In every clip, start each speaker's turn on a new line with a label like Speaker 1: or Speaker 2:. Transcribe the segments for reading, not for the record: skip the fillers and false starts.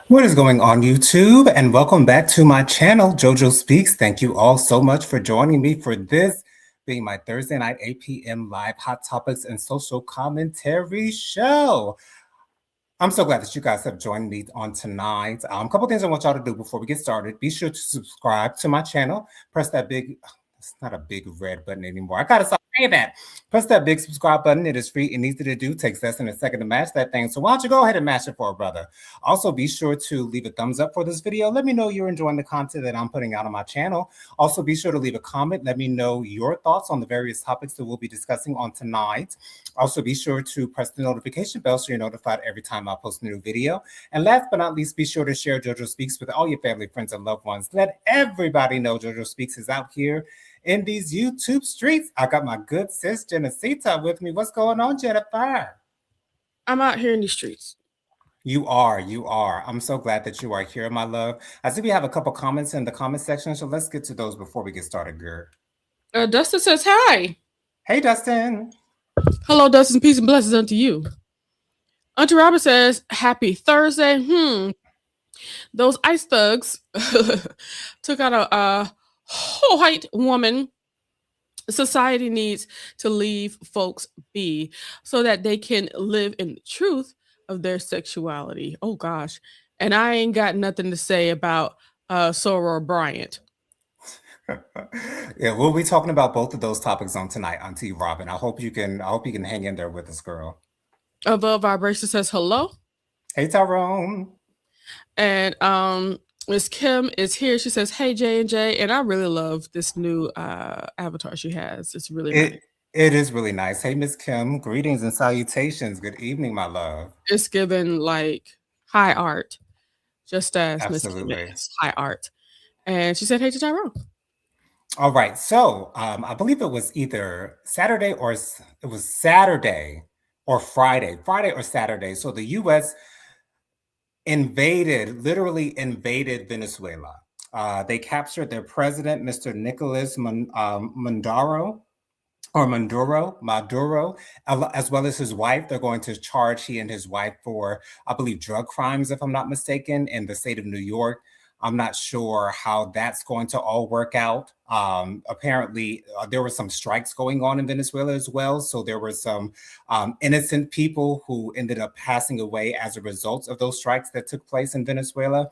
Speaker 1: What is going on, YouTube? And welcome back to my channel, JoJo Speaks. Thank you all so much for joining me for this being my Thursday night 8 p.m. live hot topics and social commentary show. I'm so glad that you guys have joined me on tonight. A couple things I want y'all to do before we get started. Be sure to subscribe to my channel. Press that big, it's not a big red button anymore. I gotta stop saying that. Press that big subscribe button. It is free and easy to do. Takes less than a second to mash that thing. So why don't you go ahead and mash it for a brother? Also, be sure to leave a thumbs up for this video. Let me know you're enjoying the content that I'm putting out on my channel. Also, be sure to leave a comment. Let me know your thoughts on the various topics that we'll be discussing on tonight. Also, be sure to press the notification bell so you're notified every time I post a new video. And last but not least, be sure to share JoJo Speaks with all your family, friends, and loved ones. Let everybody know JoJo Speaks is out here in these YouTube streets. I got my good sis Genesita with me. What's going on, Jennifer?
Speaker 2: I'm out here in the streets.
Speaker 1: You are. I'm so glad that you are here, my love. I see we have a couple comments in the comment section, so let's get to those before we get started, girl.
Speaker 2: Dustin says hi.
Speaker 1: Hey, Dustin.
Speaker 2: Hello, Dustin. Peace and blessings unto you. Auntie Robert says happy Thursday. Those ice thugs took out a white woman. Society needs to leave folks be so that they can live in the truth of their sexuality. Oh gosh. And I ain't got nothing to say about Soror Bryant.
Speaker 1: Yeah, we'll be talking about both of those topics on tonight, Auntie Robin. I hope you can hang in there with us, girl.
Speaker 2: Above Vibration says hello.
Speaker 1: Hey, Tyrone.
Speaker 2: And Miss Kim is here. She says, "Hey J and J," and I really love this new avatar she has. It's really nice.
Speaker 1: It is really nice. Hey, Miss Kim. Greetings and salutations. Good evening, my love.
Speaker 2: It's given like high art, just as Miss Kim
Speaker 1: Absolutely.
Speaker 2: is high art. And she said, "Hey to Tyrone."
Speaker 1: All right. So I believe it was either Saturday or it was Saturday or Friday or Saturday. So the U.S. literally invaded Venezuela. They captured their president, Mr. Nicolas Maduro, as well as his wife. They're going to charge he and his wife for, I believe, drug crimes, if I'm not mistaken, in the state of New York. I'm not sure how that's going to all work out. Apparently, there were some strikes going on in Venezuela as well. So there were some innocent people who ended up passing away as a result of those strikes that took place in Venezuela.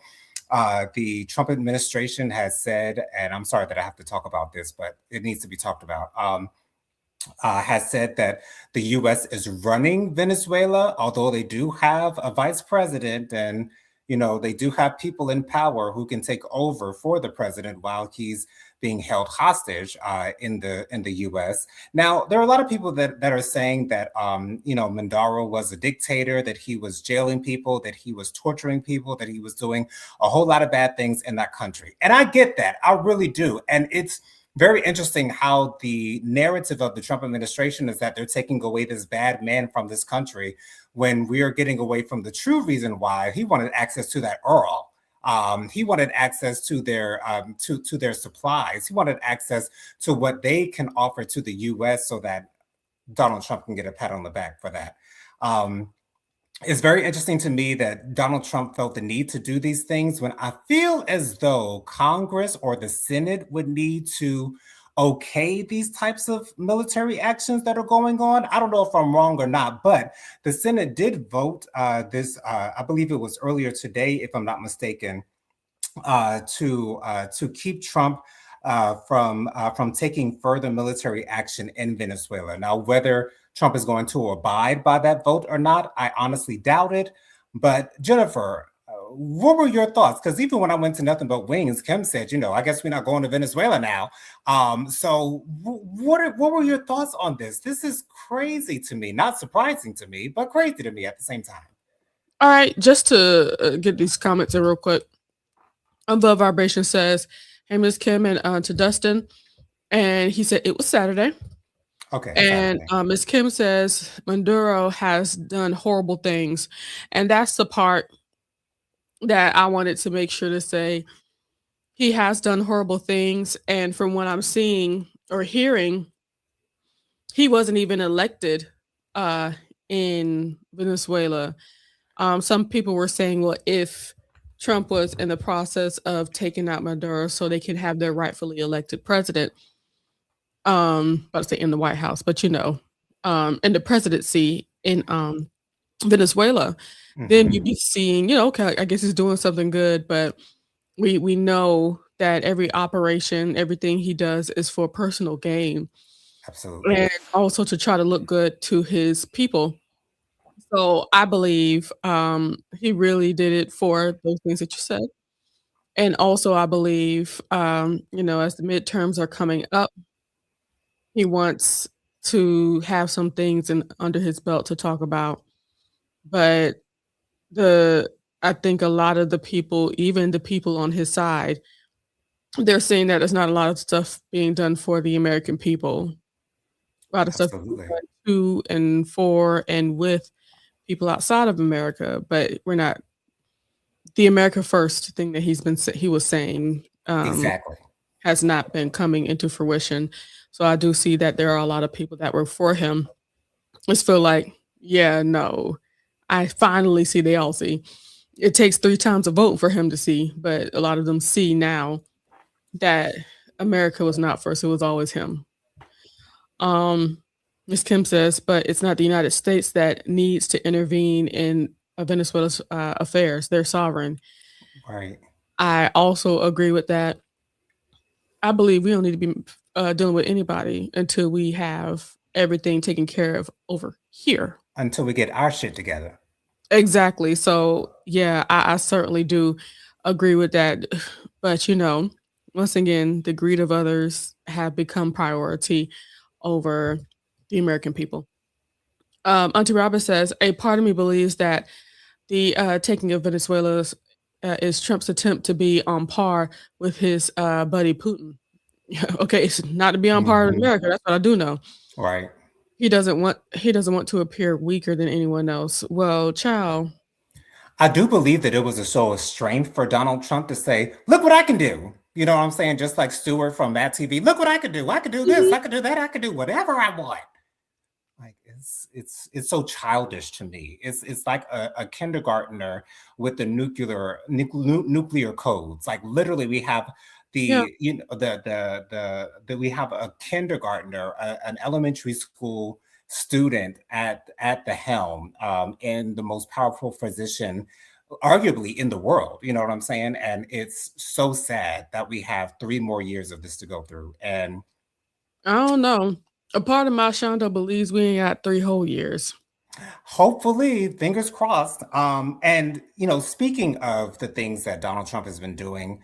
Speaker 1: The Trump administration has said, and I'm sorry that I have to talk about this, but it needs to be talked about. Has said that the U.S. is running Venezuela, although they do have a vice president and they do have people in power who can take over for the president while he's being held hostage in the U.S. Now, there are a lot of people that are saying that Maduro was a dictator, that he was jailing people, that he was torturing people, that he was doing a whole lot of bad things in that country. And I get that. I really do. And it's very interesting how the narrative of the Trump administration is that they're taking away this bad man from this country when we are getting away from the true reason why he wanted access to that oil. He wanted access to their supplies. He wanted access to what they can offer to the U.S. so that Donald Trump can get a pat on the back for that. It's very interesting to me that Donald Trump felt the need to do these things when I feel as though Congress or the Senate would need to okay these types of military actions that are going on. I don't know if I'm wrong or not, but the Senate did vote this, I believe it was earlier today, if I'm not mistaken, to keep Trump from taking further military action in Venezuela. Now, whether Trump is going to abide by that vote or not, I honestly doubt it. But Jennifer, what were your thoughts? Because even when I went to Nothing But Wings, Kim said, I guess we're not going to Venezuela now. So what were your thoughts on this? This is crazy to me. Not surprising to me, but crazy to me at the same time.
Speaker 2: All right, just to get these comments in real quick. Above Vibration says, "Hey Miss Kim," and to Dustin, and he said it was Saturday.
Speaker 1: Okay.
Speaker 2: And Miss Kim says Maduro has done horrible things, and that's the part that I wanted to make sure to say. He has done horrible things, and from what I'm seeing or hearing, he wasn't even elected in Venezuela. Some people were saying, well, if Trump was in the process of taking out Maduro so they can have their rightfully elected president, about to say in the White House, but in the presidency in Venezuela, then
Speaker 1: Hmm.
Speaker 2: you'd be seeing, okay, I guess he's doing something good, but we know that every operation, everything he does is for personal gain
Speaker 1: Absolutely.
Speaker 2: and also to try to look good to his people. So I believe he really did it for those things that you said. And also I believe as the midterms are coming up, he wants to have some things under his belt to talk about. But the I think a lot of the people, even the people on his side, they're saying that there's not a lot of stuff being done for the American people. A lot of stuff being
Speaker 1: Absolutely.
Speaker 2: done to and for and with people outside of America, but we're not the America first thing that he was saying,
Speaker 1: Exactly.
Speaker 2: has not been coming into fruition. So I do see that there are a lot of people that were for him. Just feel like, yeah, no. I finally see they all see. It takes 3 times a vote for him to see, but a lot of them see now that America was not first, it was always him. Um, Ms. Kim says, but it's not the United States that needs to intervene in Venezuela's affairs. They're sovereign.
Speaker 1: Right.
Speaker 2: I also agree with that. I believe we don't need to be dealing with anybody until we have everything taken care of over here.
Speaker 1: Until we get our shit together.
Speaker 2: Exactly. So, yeah, I certainly do agree with that. But, once again, the greed of others have become priority over the American people. Auntie Robert says, a part of me believes that the taking of Venezuela is Trump's attempt to be on par with his buddy Putin. Okay, it's not to be on par with
Speaker 1: Hmm.
Speaker 2: America. That's what I do know.
Speaker 1: Right.
Speaker 2: He doesn't want to appear weaker than anyone else. Well, child.
Speaker 1: I do believe that it was a show of strength for Donald Trump to say, look what I can do. You know what I'm saying? Just like Stewart from Mad TV, look what I can do. I can do this,
Speaker 2: Mhm.
Speaker 1: I can do that, I can do whatever I want. Like it's so childish to me. It's like a kindergartner with the nuclear codes. Like literally, we have
Speaker 2: Yeah.
Speaker 1: we have a kindergartner, an elementary school student at the helm, and the most powerful physician arguably in the world. You know what I'm saying? And it's so sad that we have 3 more years of this to go through. And
Speaker 2: I don't know. A part of my Shonda believes we ain't got 3 whole years.
Speaker 1: hopefully, fingers crossed. And speaking of the things that Donald Trump has been doing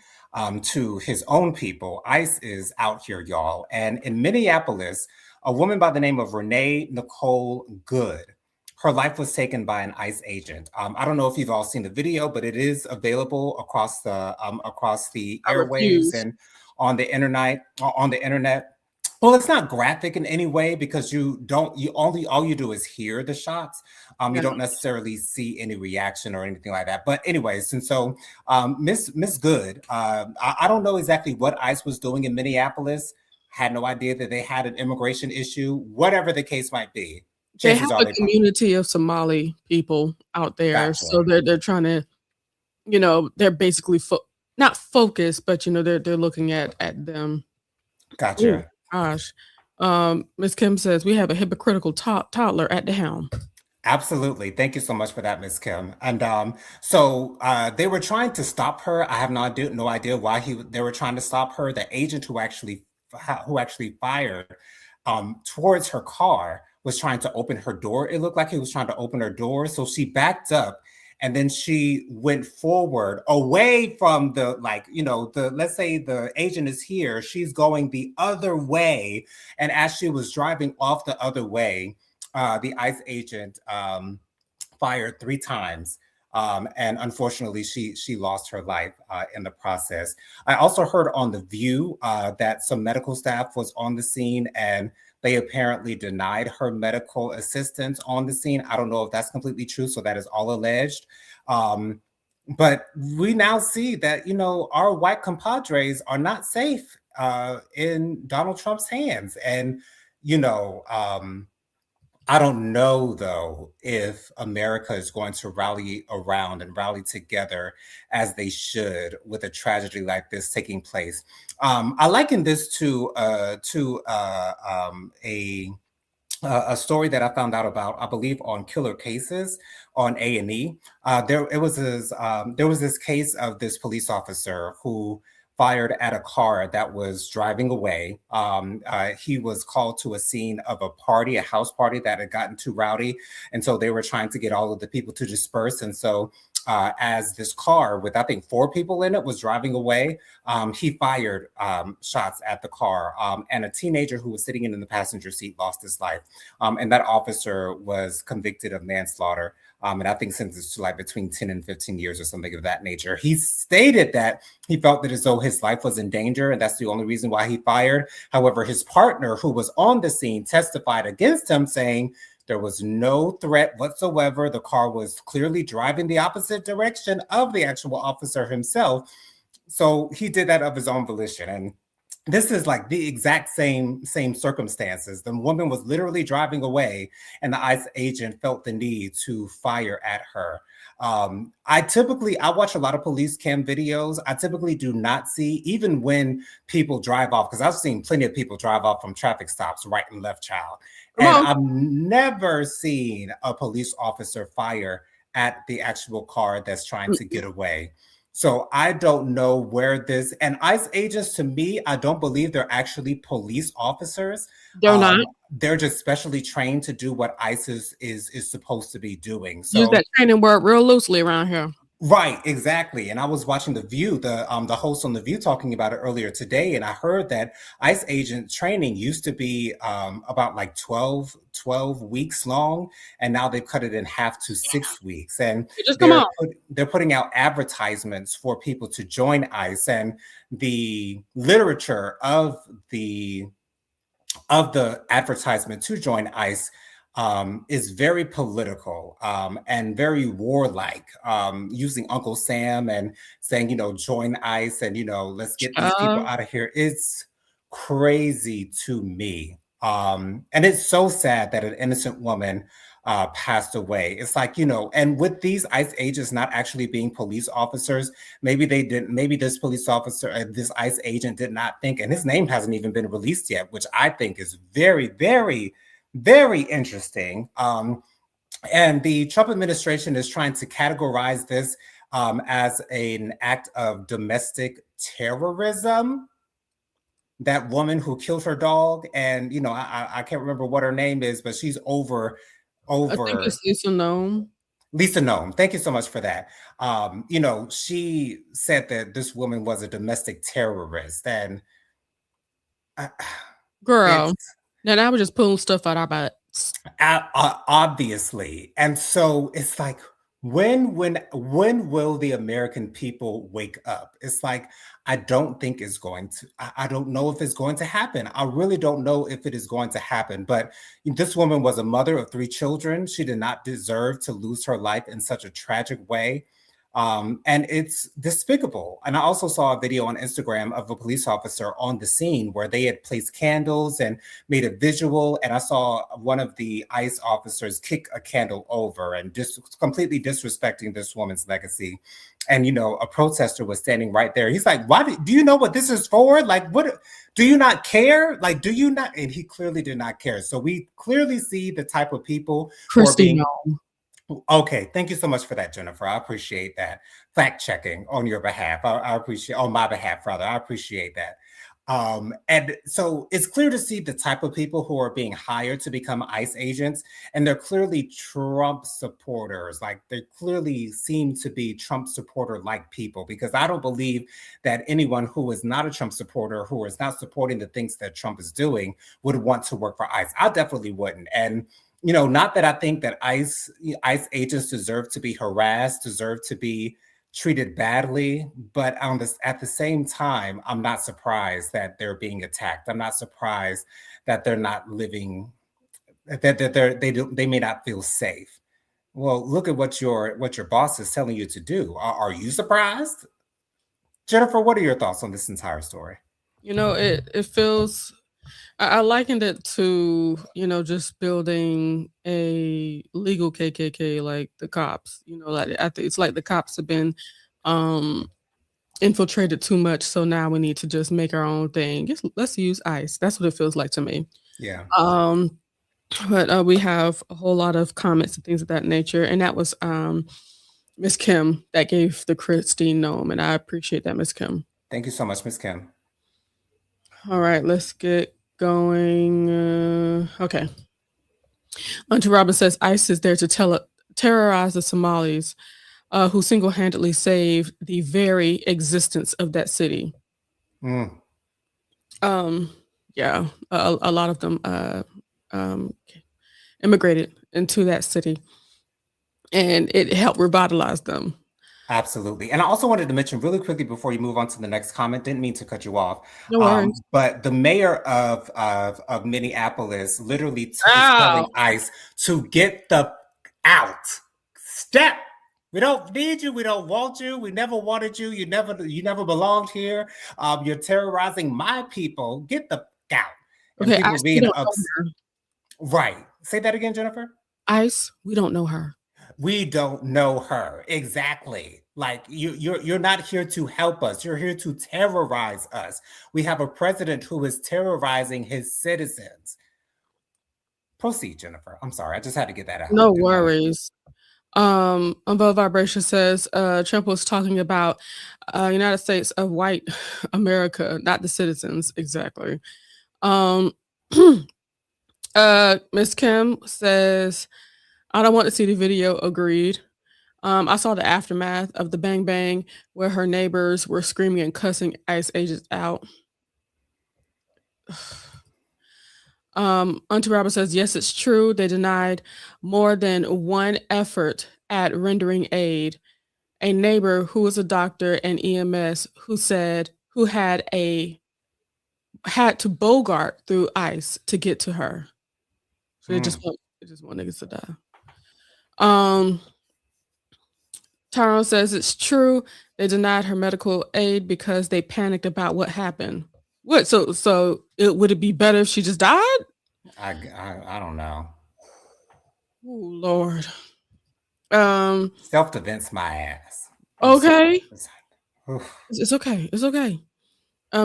Speaker 1: to his own people, ICE is out here, y'all. And in Minneapolis, a woman by the name of Renee Nicole Good, her life was taken by an ICE agent. I don't know if you've all seen the video, but it is available across the
Speaker 2: I
Speaker 1: airwaves
Speaker 2: refuse.
Speaker 1: and on the internet. On the internet. Well, it's not graphic in any way because you don't you only all you do is hear the shots. You
Speaker 2: Yeah.
Speaker 1: don't necessarily see any reaction or anything like that. But anyways, and so Miss Good, I don't know exactly what ICE was doing in Minneapolis. Had no idea that they had an immigration issue. Whatever the case might be,
Speaker 2: They have
Speaker 1: chances are
Speaker 2: a
Speaker 1: they
Speaker 2: community of Somali people out there, so
Speaker 1: gotcha,
Speaker 2: they're trying to, they're basically not focused, but, they're looking at them. Oh
Speaker 1: gotcha.
Speaker 2: gosh. Miss Kim says, "We have a hypocritical toddler at the helm."
Speaker 1: Absolutely. Thank you so much for that, Miss Kim. And so they were trying to stop her. I have no idea why they were trying to stop her. The agent who actually fired towards her car was trying to open her door. It looked like he was trying to open her door. So she backed up and then she went forward away from let's say the agent is here. She's going the other way. And as she was driving off the other way, the ICE agent fired 3 times. And unfortunately, she lost her life in the process. I also heard on The View that some medical staff was on the scene and they apparently denied her medical assistance on the scene. I don't know if that's completely true, so that is all alleged. Um, but we now see that, our white compadres are not safe in Donald Trump's hands. And, you know, um, I don't know though if America is going to rally around and rally together as they should with a tragedy like this taking place. I liken this to a story that I found out about, I believe, on Killer Cases on A&E. There was this case of this police officer who fired at a car that was driving away. He was called to a scene of a party, a house party that had gotten too rowdy, and so they were trying to get all of the people to disperse. And so, as this car with I think 4 people in it was driving away, he fired shots at the car, and a teenager who was sitting in the passenger seat lost his life. And that officer was convicted of manslaughter. And I think sentenced to like between 10 and 15 years or something of that nature. He stated that he felt that as though his life was in danger, and that's the only reason why he fired. However, his partner, who was on the scene, testified against him, saying there was no threat whatsoever. The car was clearly driving the opposite direction of the actual officer himself. So he did that of his own volition. And this is like the exact same circumstances. The woman was literally driving away, and the ICE agent felt the need to fire at her. I watch a lot of police cam videos. I typically do not see, even when people drive off, because I've seen plenty of people drive off from traffic stops, right and left, child. And I've never seen a police officer fire at the actual car that's trying to get away. So I don't know where this, and ICE agents, to me, I don't believe they're actually police officers.
Speaker 2: They're not.
Speaker 1: They're just specially trained to do what ICE is supposed to be doing.
Speaker 2: Use
Speaker 1: So
Speaker 2: that training word real loosely around here.
Speaker 1: right, exactly. And I was watching The View, the host on The View talking about it earlier today, and I heard that ICE agent training used to be about like 12 weeks long, and now they've cut it in half to 6 weeks. And
Speaker 2: Just come on.
Speaker 1: they're putting out advertisements for people to join ICE, and the literature of the advertisement to join ICE is very political and very warlike, using Uncle Sam and saying, join ICE and, let's get these people out of here. It's crazy to me. And it's so sad that an innocent woman passed away. It's like, and with these ICE agents not actually being police officers, maybe this police officer, this ICE agent did not think, and his name hasn't even been released yet, which I think is very, very, very interesting. And the Trump administration is trying to categorize this as an act of domestic terrorism. That woman who killed her dog, and I can't remember what her name is, but she's over.
Speaker 2: I think it's Lisa Nome.
Speaker 1: Lisa Nome, thank you so much for that. She said that this woman was a domestic terrorist, and
Speaker 2: girl, now I was just pulling stuff out our butts.
Speaker 1: Obviously, and so it's like, when will the American people wake up? It's like, I don't think it's going to. I don't know if it's going to happen. I really don't know if it is going to happen. But this woman was a mother of 3 children. She did not deserve to lose her life in such a tragic way. And it's despicable. And I also saw a video on Instagram of a police officer on the scene where they had placed candles and made a visual. And I saw one of the ICE officers kick a candle over and just completely disrespecting this woman's legacy. And, a protester was standing right there. He's like, why do you know what this is for? Like, what, do you not care? Like, do you not? And he clearly did not care. So we clearly see the type of people who are being. Okay, thank you so much for that, Jennifer. I appreciate that. Fact checking on your behalf. I appreciate, on my behalf, rather. I appreciate that. And so it's clear to see the type of people who are being hired to become ICE agents, and they're clearly Trump supporters. Like, they clearly seem to be Trump supporter-like people, because I don't believe that anyone who is not a Trump supporter, who is not supporting the things that Trump is doing, would want to work for ICE. I definitely wouldn't. And not that I think that ICE agents deserve to be harassed, deserve to be treated badly, but at the same time, I'm not surprised that they're being attacked. I'm not surprised that they're not living, that they may not feel safe. Well, look at what your boss is telling you to do. Are you surprised? Jennifer, what are your thoughts on this entire story?
Speaker 2: It feels I likened it to, just building a legal KKK like the cops. Like I think it's like the cops have been um infiltrated too much, so now we need to just make our own thing. Just let's use ICE. That's what it feels like to me.
Speaker 1: Yeah.
Speaker 2: Um but we have a whole lot of comments and things of that nature, and that was Miss Kim that gave the Christine Gnome, and I appreciate that, Miss Kim.
Speaker 1: Thank you so much, Miss Kim.
Speaker 2: All right, let's get going. Okay. Auntie Robin says ICE is there to terrorize the Somalis, who single handedly saved the very existence of that city.
Speaker 1: Mm.
Speaker 2: Um, yeah, a lot of them um, immigrated into that city, and it helped revitalize them.
Speaker 1: Absolutely. And I also wanted to mention really quickly before you move on to the next comment, didn't mean to cut you off.
Speaker 2: No worries.
Speaker 1: But the mayor of Minneapolis literally is telling
Speaker 2: Wow.
Speaker 1: ICE to get the out. Step. We don't need you. We don't want you. We never wanted you. You never belonged here. You're terrorizing my people. Get the out. And
Speaker 2: Okay,
Speaker 1: people
Speaker 2: ICE, we
Speaker 1: being
Speaker 2: don't know her.
Speaker 1: right. Say that again, Jennifer.
Speaker 2: ICE, we don't know her.
Speaker 1: We don't know her. Exactly. Like you're not here to help us. You're here to terrorize us. We have a president who is terrorizing his citizens. Proceed, Jennifer. I'm sorry. I just had to get that out.
Speaker 2: No worries. Above Vibration says Trump was talking about United States of white America, not the citizens. Exactly. Miss Kim says, I don't want to see the video. Agreed. I saw the aftermath of the bang bang where her neighbors were screaming and cussing ICE agents out. Auntie Robert says, yes, it's true. They denied more than one effort at rendering aid. A neighbor who was a doctor and EMS who had to bogart through ICE to get to her. So they just want niggas to die. Tyrone says it's true. They denied her medical aid because they panicked about what happened. What? So would it be better if she just died?
Speaker 1: I don't know.
Speaker 2: Oh Lord.
Speaker 1: Self-defense my ass.
Speaker 2: Okay. It's okay. It's okay.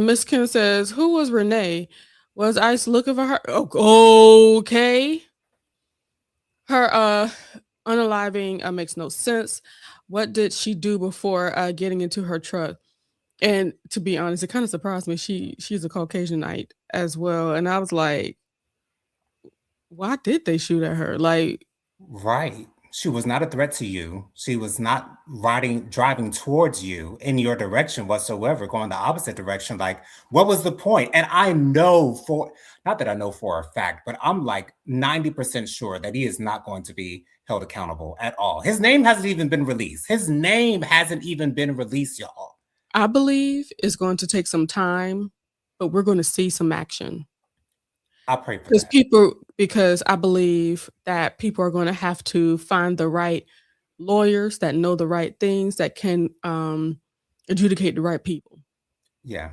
Speaker 2: Miss Kim says, who was Renee? Was ICE looking for her? Okay. Her unaliving makes no sense. What did she do before getting into her truck? And to be honest, it kind of surprised me. She's a Caucasianite as well, and I was like, why did they shoot at her? Like,
Speaker 1: right. She was not a threat to you. She was not driving towards you in your direction whatsoever, going the opposite direction. Like, what was the point? And I know not that I know for a fact, but I'm like 90% sure that he is not going to be held accountable at all. His name hasn't even been released. Y'all.
Speaker 2: I believe it's going to take some time, but we're going to see some action.
Speaker 1: I pray for that.
Speaker 2: Because I believe that people are going to have to find the right lawyers that know the right things, that can adjudicate the right people.
Speaker 1: Yeah.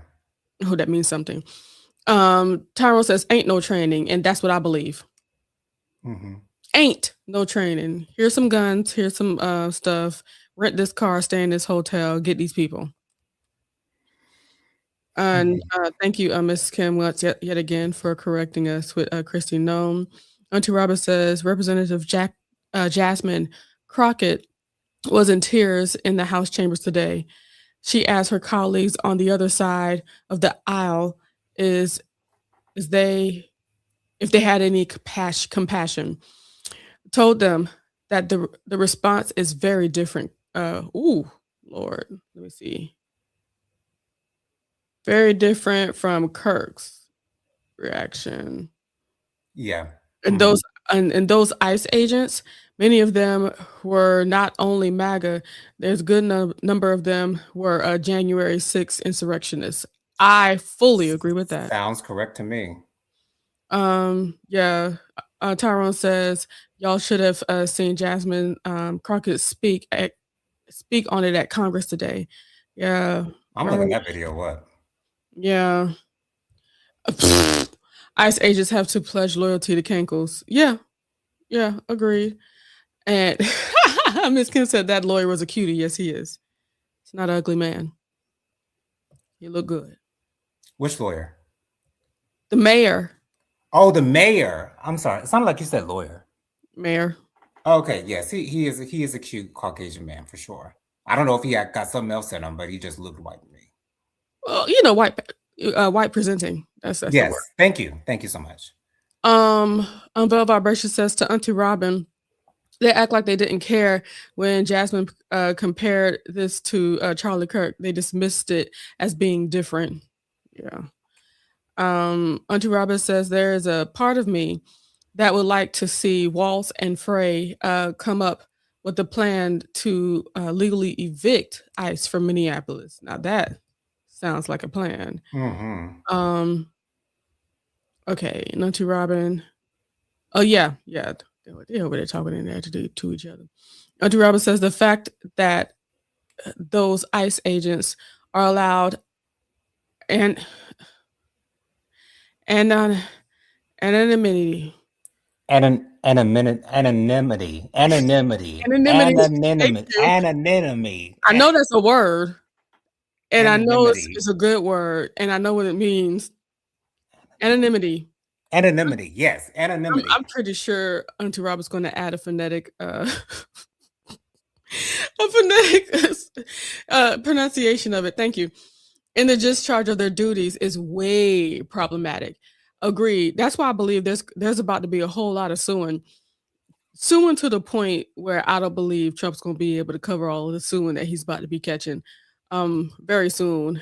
Speaker 2: Oh, that means something. Tyrone says, ain't no training, and that's what I believe.
Speaker 1: Mm-hmm.
Speaker 2: Ain't no training. Here's some guns. Here's some stuff. Rent this car. Stay in this hotel. Get these people. And thank you, Ms. Kim Watts, yet again for correcting us with Christine Nome. Auntie Robert says Representative Jasmine Crockett was in tears in the House chambers today. She asked her colleagues on the other side of the aisle if they had any compassion. Told them that the response is very different. Ooh, Lord, let me see. Very different from Kirk's reaction.
Speaker 1: Yeah.
Speaker 2: And those ICE agents, many of them were not only MAGA, there's a good number of them were January 6th insurrectionists. I fully agree with that.
Speaker 1: Sounds correct to me.
Speaker 2: Yeah. Tyrone says y'all should have seen Jasmine Crockett speak on it at Congress today. Yeah.
Speaker 1: I'm looking at that video. What?
Speaker 2: Yeah. ICE agents have to pledge loyalty to Cankles. Yeah, agreed. And Miss Kim said that lawyer was a cutie. Yes, he is. He's not an ugly man. He look good.
Speaker 1: Which lawyer?
Speaker 2: The mayor.
Speaker 1: Oh, the mayor. I'm sorry. It sounded like you said lawyer.
Speaker 2: Mayor.
Speaker 1: Okay, yes, he is a cute Caucasian man for sure. I don't know if he got something else in him, but he just looked white to me.
Speaker 2: Well, white presenting. That's the word.
Speaker 1: Yes, thank you so much.
Speaker 2: Unveil Vibration says to Auntie Robin, they act like they didn't care when Jasmine compared this to Charlie Kirk. They dismissed it as being different. Yeah. Auntie Robin says there is a part of me that would like to see Waltz and Frey come up with a plan to legally evict ICE from Minneapolis. Now that sounds like a plan.
Speaker 1: Mm-hmm.
Speaker 2: Okay, Auntie Robin. Oh yeah. They're over there talking in there to each other. Auntie Robin says the fact that those ICE agents are allowed anonymity.
Speaker 1: Anonymity.
Speaker 2: I know that's a word, and I know it's a good word, and I know what it means. Anonymity.
Speaker 1: Yes, anonymity.
Speaker 2: I'm pretty sure Auntie Robert's going to add a phonetic pronunciation of it. Thank you. And the discharge of their duties is way problematic. Agreed. That's why I believe there's about to be a whole lot of suing to the point where I don't believe Trump's going to be able to cover all of the suing that he's about to be catching very soon.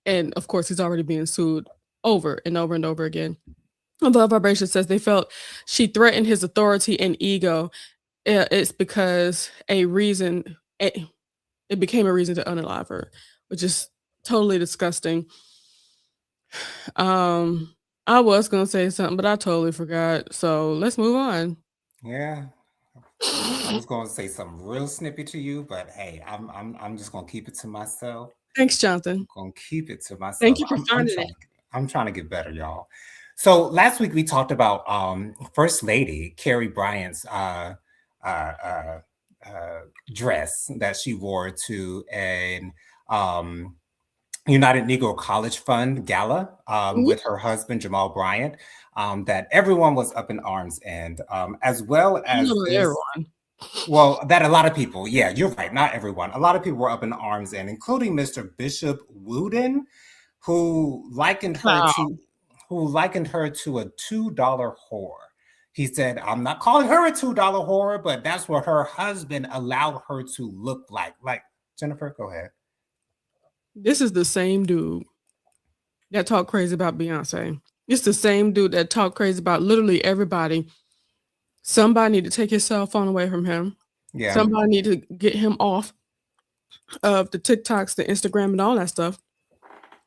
Speaker 2: And of course, he's already being sued over and over and over again. Above Vibration says they felt she threatened his authority and ego. It's because it became a reason to unalive her, which is totally disgusting. I was gonna say something, but I totally forgot. So let's move on.
Speaker 1: Yeah, I was gonna say something real snippy to you, but hey, I'm just gonna keep it to myself.
Speaker 2: Thanks, Jonathan.
Speaker 1: I'm gonna keep it to myself.
Speaker 2: Thank you for finding it.
Speaker 1: I'm trying to get better, y'all. So last week we talked about First Lady Kari Bryant's dress that she wore to an United Negro College Fund gala with her husband Jamal Bryant, that everyone was up in arms and as well as
Speaker 2: everyone.
Speaker 1: Well, that a lot of people, yeah, you're right, not everyone. A lot of people were up in arms and including Mr. Bishop Wooden, who likened her to a $2 whore. He said, I'm not calling her a $2 whore, but that's what her husband allowed her to look like. Like, Jennifer, go ahead.
Speaker 2: This is the same dude that talked crazy about Beyonce. It's the same dude that talked crazy about literally everybody. Somebody need to take his cell phone away from him. Yeah. Somebody need to get him off of the TikToks, the Instagram, and all that stuff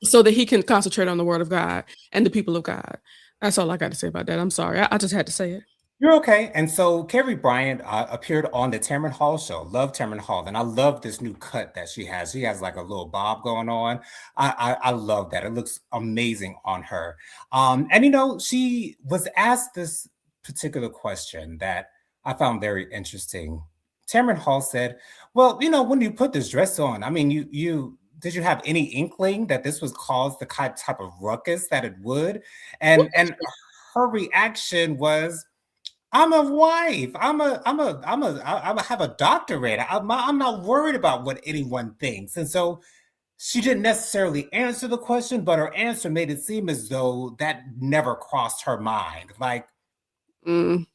Speaker 2: so that he can concentrate on the word of God and the people of God. That's all I got to say about that. I'm sorry. I just had to say it.
Speaker 1: You're okay. And so Kari Bryant appeared on the Tamron Hall show. Love Tamron Hall. And I love this new cut that she has. She has like a little bob going on. I love that. It looks amazing on her. And, you know, she was asked this particular question that I found very interesting. Tamron Hall said, well, you know, when you put this dress on, I mean, did you have any inkling that this would cause the type of ruckus that it would? And her reaction was, I'm a wife. I have a doctorate. I'm not worried about what anyone thinks. And so she didn't necessarily answer the question, but her answer made it seem as though that never crossed her mind. Like, I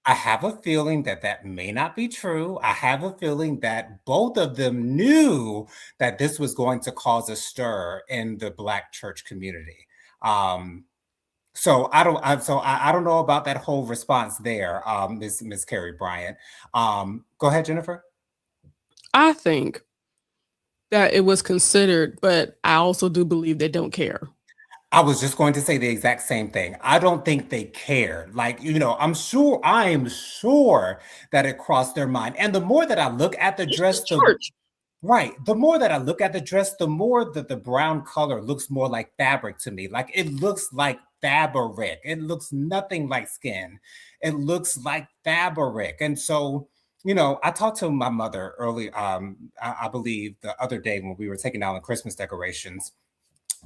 Speaker 1: have a feeling that may not be true. I have a feeling that both of them knew that this was going to cause a stir in the Black church community. So I don't know about that whole response there, Miss Kari Bryant. Go ahead, Jennifer.
Speaker 2: I think that it was considered, but I also do believe they don't care.
Speaker 1: I was just going to say the exact same thing. I don't think they cared. Like, you know, I am sure that it crossed their mind. And the more that I look at the dress, Right. The more that I look at the dress, the more that the brown color looks more like fabric to me. Like it looks like fabric. It looks nothing like skin. It looks like fabric. And so, I talked to my mother early, I believe the other day when we were taking down the Christmas decorations.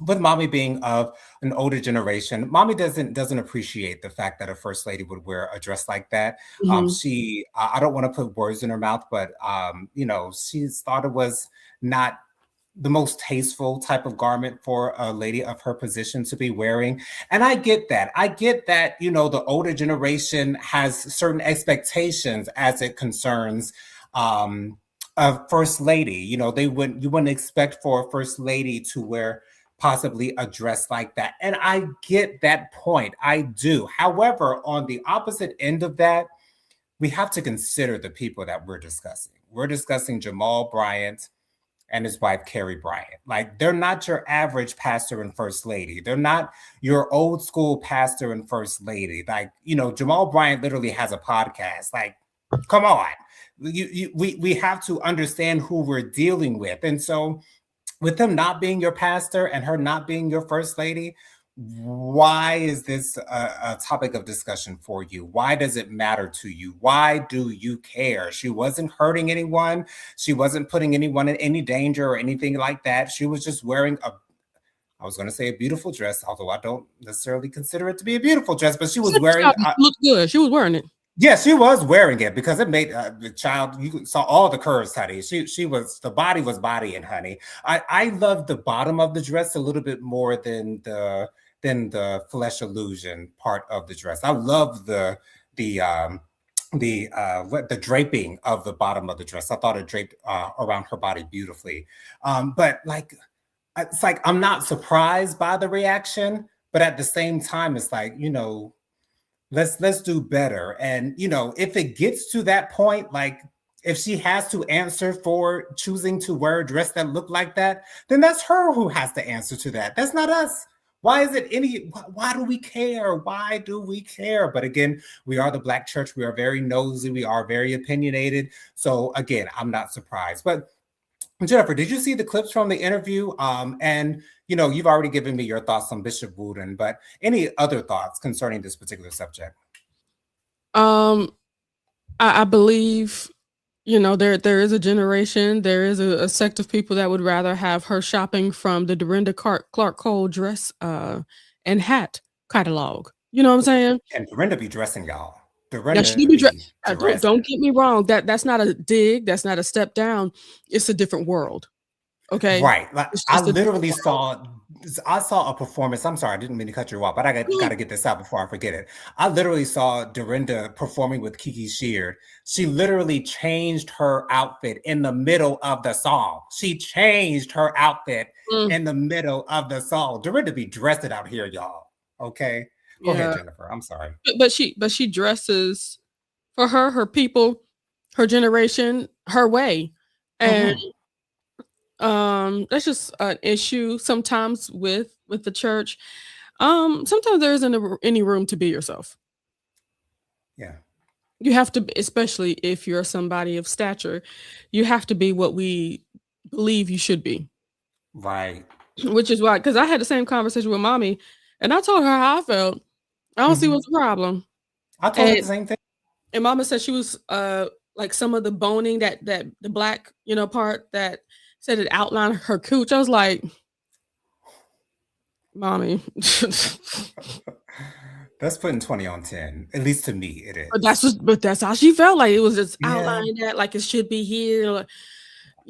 Speaker 1: With mommy being of an older generation, mommy doesn't appreciate the fact that a first lady would wear a dress like that.
Speaker 2: Mhm.
Speaker 1: I don't want to put words in her mouth, but she thought it was not the most tasteful type of garment for a lady of her position to be wearing. And I get that. I get that, the older generation has certain expectations as it concerns a first lady. You wouldn't expect for a first lady to wear possibly a dress like that. And I get that point. I do. However, on the opposite end of that, we have to consider the people that we're discussing. We're discussing Jamal Bryant and his wife, Kari Bryant. Like, they're not your average pastor and first lady. They're not your old school pastor and first lady. Like, Jamal Bryant literally has a podcast. Like, come on. We have to understand who we're dealing with. And so, with him not being your pastor and her not being your first lady, why is this a topic of discussion for you? Why does it matter to you? Why do you care? She wasn't hurting anyone. She wasn't putting anyone in any danger or anything like that. She was just wearing I was going to say a beautiful dress, although I don't necessarily consider it to be a beautiful dress, but she was wearing.
Speaker 2: Looked good. She was wearing it.
Speaker 1: Yes, she was wearing it because it made the child. You saw all the curves, honey. She was the body was bodying, honey. I love the bottom of the dress a little bit more than the flesh illusion part of the dress. I love the draping of the bottom of the dress. I thought it draped around her body beautifully. But like it's like I'm not surprised by the reaction, but at the same time, it's like let's do better. And if it gets to that point, like if she has to answer for choosing to wear a dress that looked like that, then that's her who has to answer to that. That's not us. Why do we care? Why do we care? But again, we are the Black church. We are very nosy. We are very opinionated. So again, I'm not surprised. But Jennifer, did you see the clips from the interview? And you've already given me your thoughts on Bishop Wooden, but any other thoughts concerning this particular subject?
Speaker 2: Um, I believe, there is a generation, there is a sect of people that would rather have her shopping from the Dorinda Clark Cole dress and hat catalog. You know what I'm saying?
Speaker 1: And Dorinda be dressing, y'all.
Speaker 2: Now she
Speaker 1: Dorinda
Speaker 2: do be
Speaker 1: be
Speaker 2: don't
Speaker 1: dressing.
Speaker 2: get me wrong. That's not a dig. That's not a step down. It's a different world. Okay,
Speaker 1: Right. Like
Speaker 2: it's just a different world.
Speaker 1: I saw a performance. I'm sorry, I didn't mean to cut you off, but got
Speaker 2: Mm,
Speaker 1: to get this out before I forget it. I literally saw Dorinda performing with Kiki Sheard. She literally changed her outfit in the middle of the song. She changed her outfit
Speaker 2: mm,
Speaker 1: in the middle of the song. Dorinda be dressed out here, y'all. Okay. Go ahead,
Speaker 2: yeah,
Speaker 1: Jennifer. I'm sorry.
Speaker 2: but she dresses for her people, her generation, her way, and
Speaker 1: Hmm.
Speaker 2: that's just an issue sometimes with the church. Sometimes there isn't any room to be yourself.
Speaker 1: Yeah.
Speaker 2: You have to, especially if you're somebody of stature, you have to be what we believe you should be.
Speaker 1: Right.
Speaker 2: Which is why, because I had the same conversation with mommy, and I told her how I felt. I don't see
Speaker 1: Hmm.
Speaker 2: what's the problem.
Speaker 1: I told her
Speaker 2: And
Speaker 1: the same thing.
Speaker 2: mama said she was like some of the boning that the black, part that said it outlined her cooch. I was like, mommy.
Speaker 1: That's putting 20 on 10. At least to me, it
Speaker 2: But that's
Speaker 1: is.
Speaker 2: just but that's how she felt, like, it was just
Speaker 1: Yeah.
Speaker 2: outlining that, like, it should be here, like,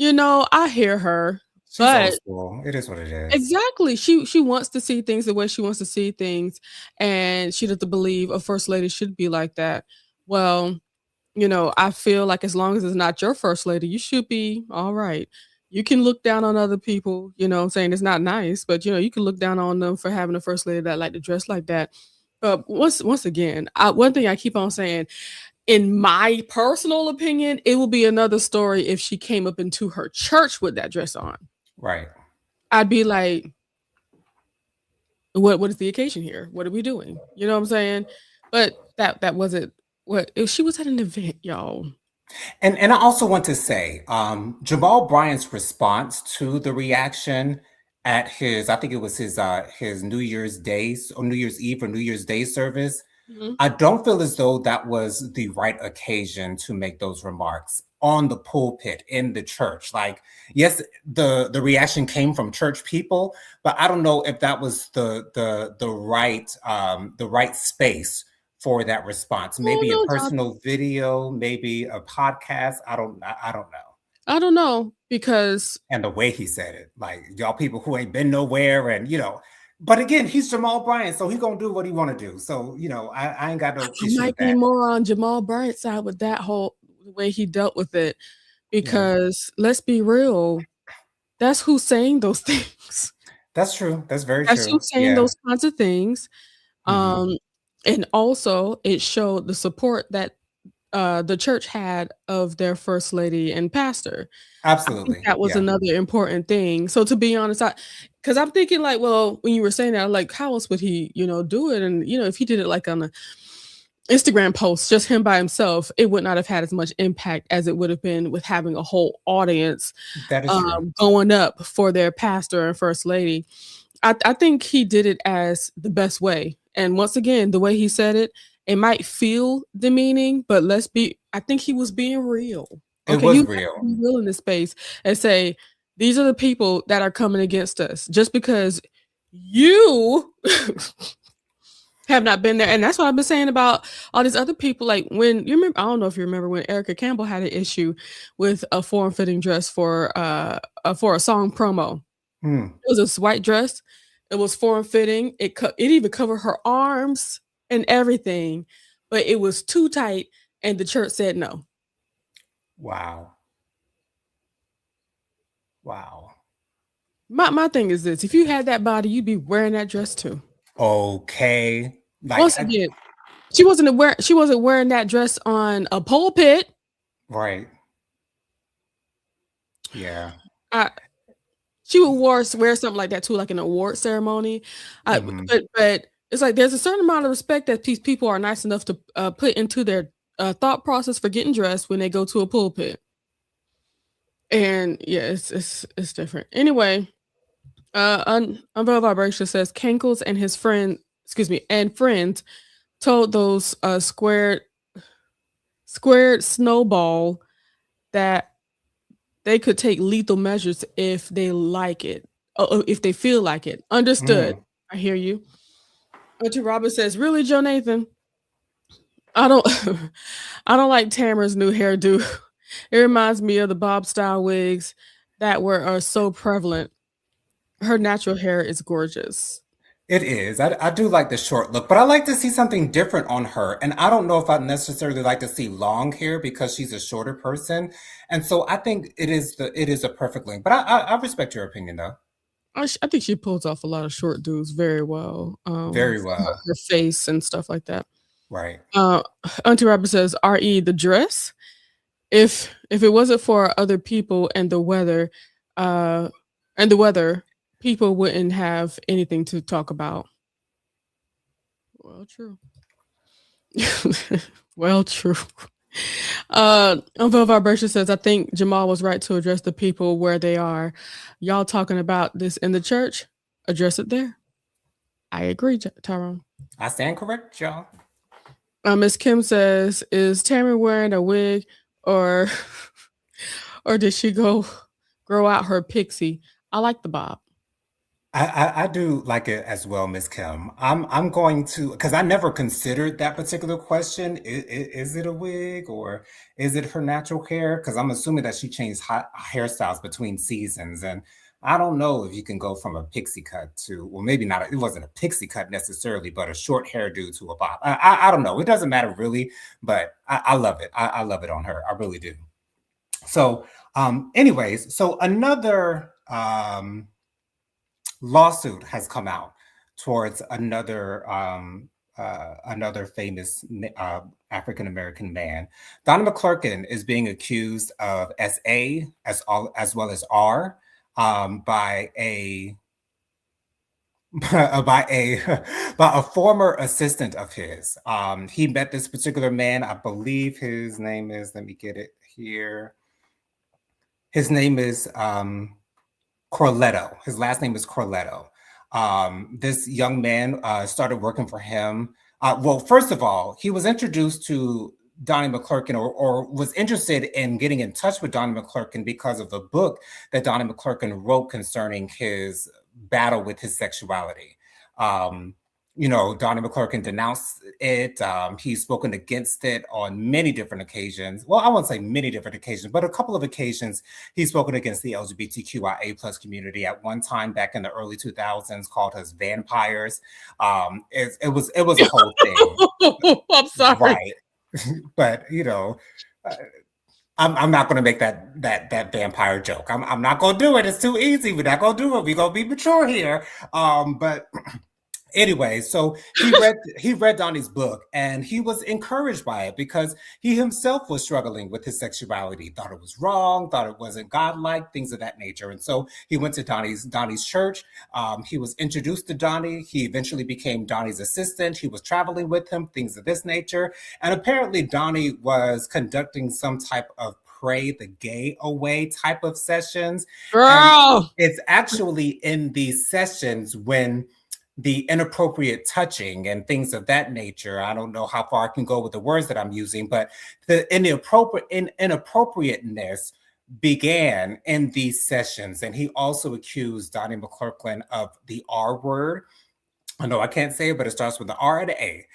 Speaker 2: I hear her,
Speaker 1: She's old
Speaker 2: but
Speaker 1: school. It is what it is.
Speaker 2: exactly, she wants to see things the way she wants to see things, and she doesn't believe a first lady should be like that. Well, I feel like as long as it's not your first lady, you should be alright. You can look down on other people, what I'm saying? It's not nice, but, you can look down on them for having a first lady that like to dress like that. But once again, one thing I keep on saying, in my personal opinion, it will be another story if she came up into her church with that dress on.
Speaker 1: Right.
Speaker 2: I'd be like, what is the occasion here? What are we doing? You know what I'm saying? But that wasn't what if she was at an event, y'all.
Speaker 1: And I also want to say, Jamal Bryant's response to the reaction at his, I think it was his New Year's Day or New Year's Eve or New Year's Day service.
Speaker 2: Mhm.
Speaker 1: I don't feel as though that was the right occasion to make those remarks on the pulpit in the church. Like, yes, the reaction came from church people, but I don't know if that was the right space for that response.
Speaker 2: Oh
Speaker 1: Maybe a
Speaker 2: no,
Speaker 1: personal video, maybe a podcast. I don't know.
Speaker 2: I don't know because
Speaker 1: And the way he said it, like y'all people who ain't been nowhere, and but again, he's Jamal Bryant, so he gonna do what he want to do. So I ain't got no
Speaker 2: I
Speaker 1: issue with
Speaker 2: might be
Speaker 1: that.
Speaker 2: more on Jamal Bryant's side with that whole the way he dealt with it
Speaker 1: Yeah,
Speaker 2: because let's be real, that's who's saying those things.
Speaker 1: that's true. That's very
Speaker 2: That's
Speaker 1: true.
Speaker 2: who's saying
Speaker 1: Yeah.
Speaker 2: those kinds of things.
Speaker 1: Hmm.
Speaker 2: Um, and also it showed the support that the church had of their first lady and pastor. I think
Speaker 1: Absolutely.
Speaker 2: that was
Speaker 1: Yeah.
Speaker 2: another important thing. So to be honest, because I'm thinking like, well, when you were saying that, like, how else would he, do it? And if he did it like on a Instagram post, just him by himself, it would not have had as much impact as it would have been with having a whole audience
Speaker 1: That is true.
Speaker 2: going up for their pastor and first lady. I think he did it as the best way. And once again, the way he said it, it might feel demeaning, but I think he was being real.
Speaker 1: It
Speaker 2: Okay, you
Speaker 1: was
Speaker 2: have to
Speaker 1: real.
Speaker 2: be real in this space and say, these are the people that are coming against us just because you have not been there. And that's what I've been saying about all these other people. Like when you remember, I don't know if you remember when Erica Campbell had an issue with a form fitting dress for a song promo.
Speaker 1: Hmm.
Speaker 2: It was this white dress. It was form fitting. It even covered her arms and everything, but it was too tight, and the church said no.
Speaker 1: Wow. Wow.
Speaker 2: My thing is this: if you had that body, you'd be wearing that dress too.
Speaker 1: Okay. Like,
Speaker 2: Once again, she wasn't wearing that dress on a pulpit.
Speaker 1: right. Yeah.
Speaker 2: I She would wear something like that too, like an award ceremony.
Speaker 1: Hmm.
Speaker 2: But it's like there's a certain amount of respect that these people are nice enough to put into their thought process for getting dressed when they go to a pulpit. And yeah, it's different. Anyway, Unveiled Vibration says Kankles and his friend, excuse me, and friends told those squared snowball that they could take lethal measures if they like it, if they feel like it. Understood.
Speaker 1: Mm.
Speaker 2: I hear you. Auntie Robert says, "Really, Joe Nathan? I don't, I don't like Tamara's new hairdo. It reminds me of the bob style wigs that are so prevalent. Her natural hair is gorgeous."
Speaker 1: It is. I do like the short look, but I like to see something different on her. And I don't know if I necessarily like to see long hair because she's a shorter person. And so I think it is a perfect length. But I respect your opinion though.
Speaker 2: I think she pulls off a lot of short dudes very well.
Speaker 1: Very
Speaker 2: Her,
Speaker 1: well.
Speaker 2: her face and stuff like that.
Speaker 1: Right.
Speaker 2: Uh, Auntie Robert says, "Re the dress. If it wasn't for other people uh, and the weather, people wouldn't have anything to talk about." Well, true. Well, true. Unveiled Vibration says, "I think Jamal was right to address the people where they are. Y'all talking about this in the church? Address it there." I agree, Tyrone.
Speaker 1: I stand correct, y'all.
Speaker 2: Miss Kim says, "Is Tammy wearing a wig or or did she go grow out her pixie?" I like the bob.
Speaker 1: I do like it as well, Miss Kim. I'm going to, because I never considered that particular question. Is it a wig or is it her natural hair? Because I'm assuming that she changed hairstyles between seasons, and I don't know if you can go from a pixie cut to, well, maybe not. It wasn't a pixie cut necessarily, but a short hairdo to a bob. I don't know. It doesn't matter really, but I love it. I love it on her. I really do. So, anyways, so another lawsuit has come out towards another famous African American man. Donnie McClurkin is being accused of SA as well as R by a by a by a former assistant of his. He met this particular man. I believe his name is. Let me get it here. His name is Corletto. His last name is Corletto. This young man started working for him. Well, first of all, he was introduced to Donnie McClurkin or was interested in getting in touch with Donnie McClurkin because of the book that Donnie McClurkin wrote concerning his battle with his sexuality. Donnie McClurkin denounced it. He's spoken against it on many different occasions. Well, I won't say many different occasions, but a couple of occasions he's spoken against the LGBTQIA plus community. At one time back in the early 2000s, called us vampires. It was a whole thing.
Speaker 2: I'm sorry.
Speaker 1: Right. But I'm not going to make that vampire joke. I'm not going to do it. It's too easy. We're not going to do it. We're going to be mature here. But anyway, so he read Donnie's book and he was encouraged by it because he himself was struggling with his sexuality, thought it was wrong, thought it wasn't godlike, things of that nature. And so he went to Donnie's church. He was introduced to Donnie. He eventually became Donnie's assistant. He was traveling with him, things of this nature. And apparently Donnie was conducting some type of pray the gay away type of sessions.
Speaker 2: Girl.
Speaker 1: And it's actually in these sessions when the inappropriate touching and things of that nature. I don't know how far I can go with the words that I'm using, but the inappropriateness began in these sessions. And he also accused Donnie McClurkin of the R word. I know I can't say it, but it starts with the R and the A.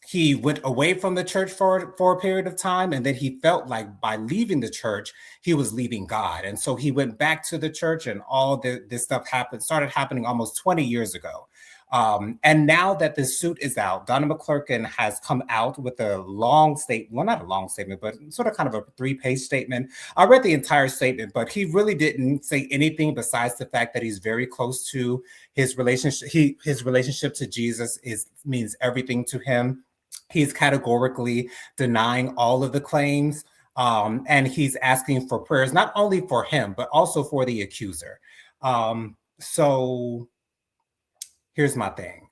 Speaker 1: He went away from the church for a period of time, and then he felt like by leaving the church, he was leaving God. And so he went back to the church, and all this stuff started happening almost 20 years ago. And now that this suit is out, Donnie McClurkin has come out with a long statement. Well, not a long statement, but sort of kind of a 3-page statement. I read the entire statement, but he really didn't say anything besides the fact that he's very close to his relationship. His relationship to Jesus means everything to him. He's categorically denying all of the claims, and he's asking for prayers, not only for him, but also for the accuser. So here's my thing.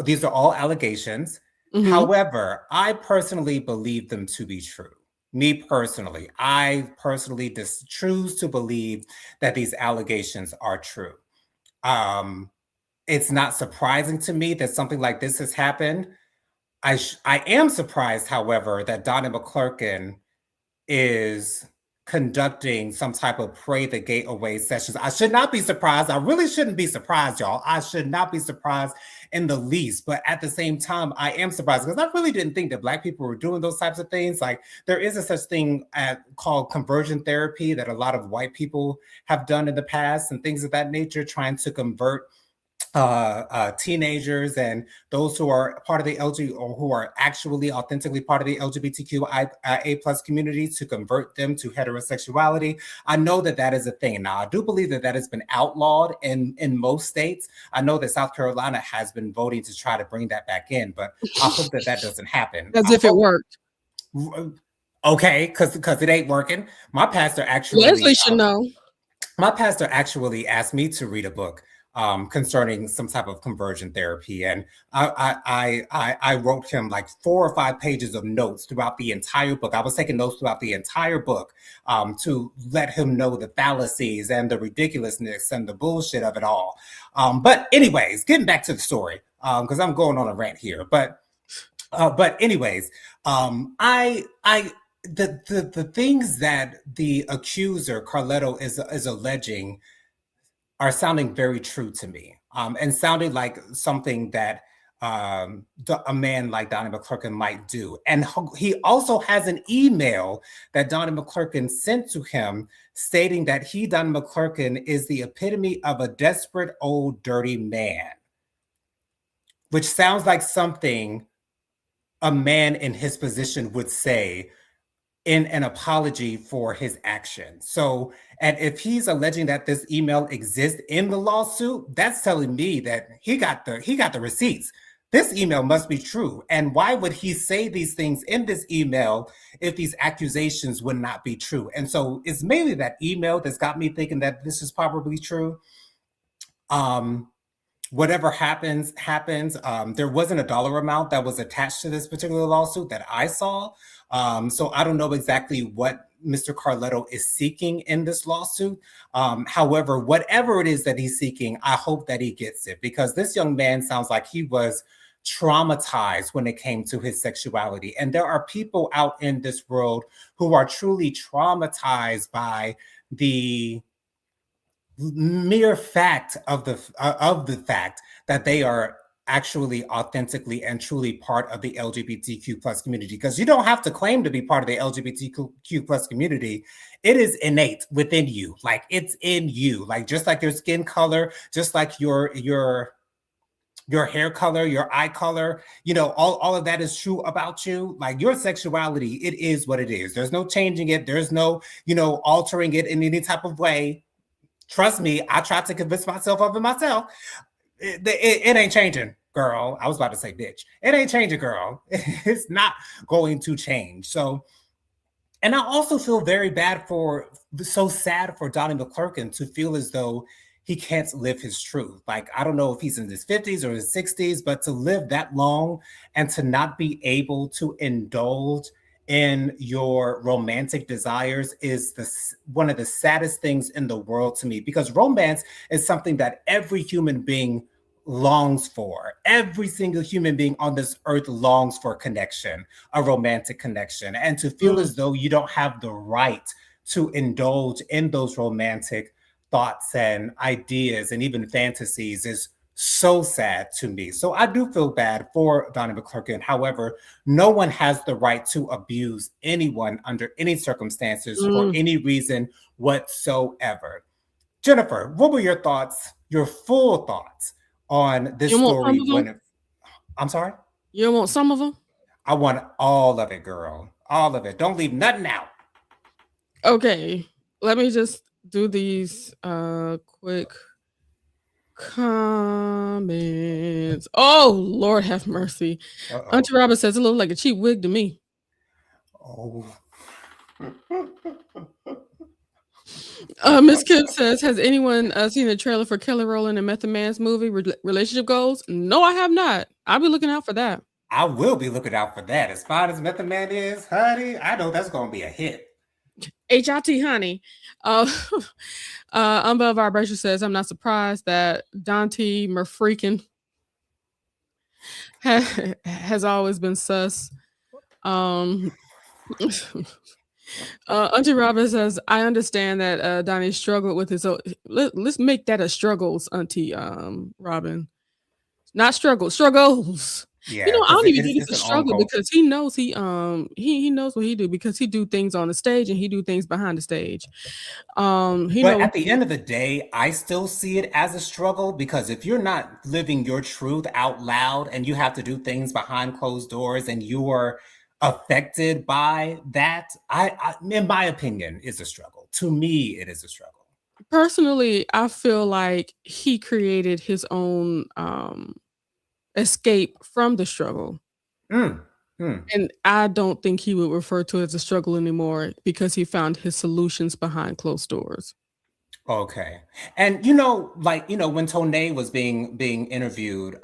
Speaker 1: These are all allegations. Mm-hmm. However, I personally believe them to be true. Me personally, I personally just choose to believe that these allegations are true. It's not surprising to me that something like this has happened. I am surprised, however, that Donnie McClurkin is conducting some type of pray the gate away sessions. I should not be surprised. I really shouldn't be surprised, y'all. I should not be surprised in the least. But at the same time, I am surprised because I really didn't think that Black people were doing those types of things. Like there is a such thing called conversion therapy that a lot of white people have done in the past and things of that nature, trying to convert teenagers and those who are part of the LGBT or who are actually authentically part of the LGBTQIA plus community, to convert them to heterosexuality. I know that is a thing. Now, I do believe that has been outlawed in most states. I know that South Carolina has been voting to try to bring that back in, but I hope that doesn't happen.
Speaker 2: As if it worked.
Speaker 1: Okay, because it ain't working. My pastor actually...
Speaker 2: Leslie should know.
Speaker 1: My pastor actually asked me to read a book concerning some type of conversion therapy. And I wrote him like 4 or 5 pages of notes throughout the entire book. I was taking notes throughout the entire book to let him know the fallacies and the ridiculousness and the bullshit of it all. But anyways, getting back to the story, because I'm going on a rant here. But anyways, the things that the accuser, Corletto, is alleging are sounding very true to me, and sounding like something that a man like Donnie McClurkin might do. And he also has an email that Donnie McClurkin sent to him stating that Donnie McClurkin, is the epitome of a desperate old dirty man, which sounds like something a man in his position would say in an apology for his actions. So, and if he's alleging that this email exists in the lawsuit, that's telling me that he got the receipts. This email must be true. And why would he say these things in this email if these accusations would not be true? And so it's mainly that email that's got me thinking that this is probably true. Whatever happens. There wasn't a dollar amount that was attached to this particular lawsuit that I saw. So I don't know exactly what Mr. Carletto is seeking in this lawsuit. However, whatever it is that he's seeking, I hope that he gets it, because this young man sounds like he was traumatized when it came to his sexuality. And there are people out in this world who are truly traumatized by the mere fact of the fact that they are actually authentically and truly part of the LGBTQ plus community. Because you don't have to claim to be part of the LGBTQ plus community. It is innate within you. Like, it's in you. Like, just like your skin color, just like your hair color, your eye color, all of that is true about you. Like, your sexuality, it is what it is. There's no changing it. There's no, altering it in any type of way. Trust me, I tried to convince myself of it myself. It ain't changing, girl. I was about to say bitch. It ain't changing, girl. It's not going to change. So, and I also feel very so sad for Donnie McClurkin to feel as though he can't live his truth. Like, I don't know if he's in his 50s or his 60s, but to live that long and to not be able to indulge in your romantic desires is one of the saddest things in the world to me, because romance is something that every human being longs for. Every single human being on this earth longs for connection, a romantic connection. And to feel as though you don't have the right to indulge in those romantic thoughts and ideas and even fantasies is so sad to me. So I do feel bad for Donnie McClurkin. However, no one has the right to abuse anyone under any circumstances for any reason whatsoever. Jennifer, what were your thoughts, your full thoughts on this story? I'm sorry?
Speaker 2: You don't want some of them?
Speaker 1: I want all of it, girl. All of it. Don't leave nothing out.
Speaker 2: Okay. Let me just do these quick comments. Oh, Lord have mercy. Auntie Robin says it looked like a cheap wig to me.
Speaker 1: Oh.
Speaker 2: Miss Kim says, has anyone seen the trailer for Kelly Rowland and Method Man's movie Relationship Goals? No, I have not. I'll be looking out for that.
Speaker 1: I will be looking out for that. As fine as Method Man is, honey, I know that's going to be a hit.
Speaker 2: HIT, honey. Unbell Vibration says, I'm not surprised that Donnie McClurkin has always been sus. Auntie Robin says, I understand that Donnie struggled with his own. Let's make that a struggles, Auntie Robin. Not struggles.
Speaker 1: Yeah,
Speaker 2: I don't even think it's a struggle, because he knows he knows what he do, because he do things on the stage and he do things behind the stage.
Speaker 1: But at the end of the day, I still see it as a struggle, because if you're not living your truth out loud and you have to do things behind closed doors and you are affected by that, I in my opinion, is a struggle. To me, it is a struggle.
Speaker 2: Personally, I feel like he created his own escape from the struggle. And I don't think he would refer to it as a struggle anymore, because he found his solutions behind closed doors.
Speaker 1: Okay. And when Toné was being interviewed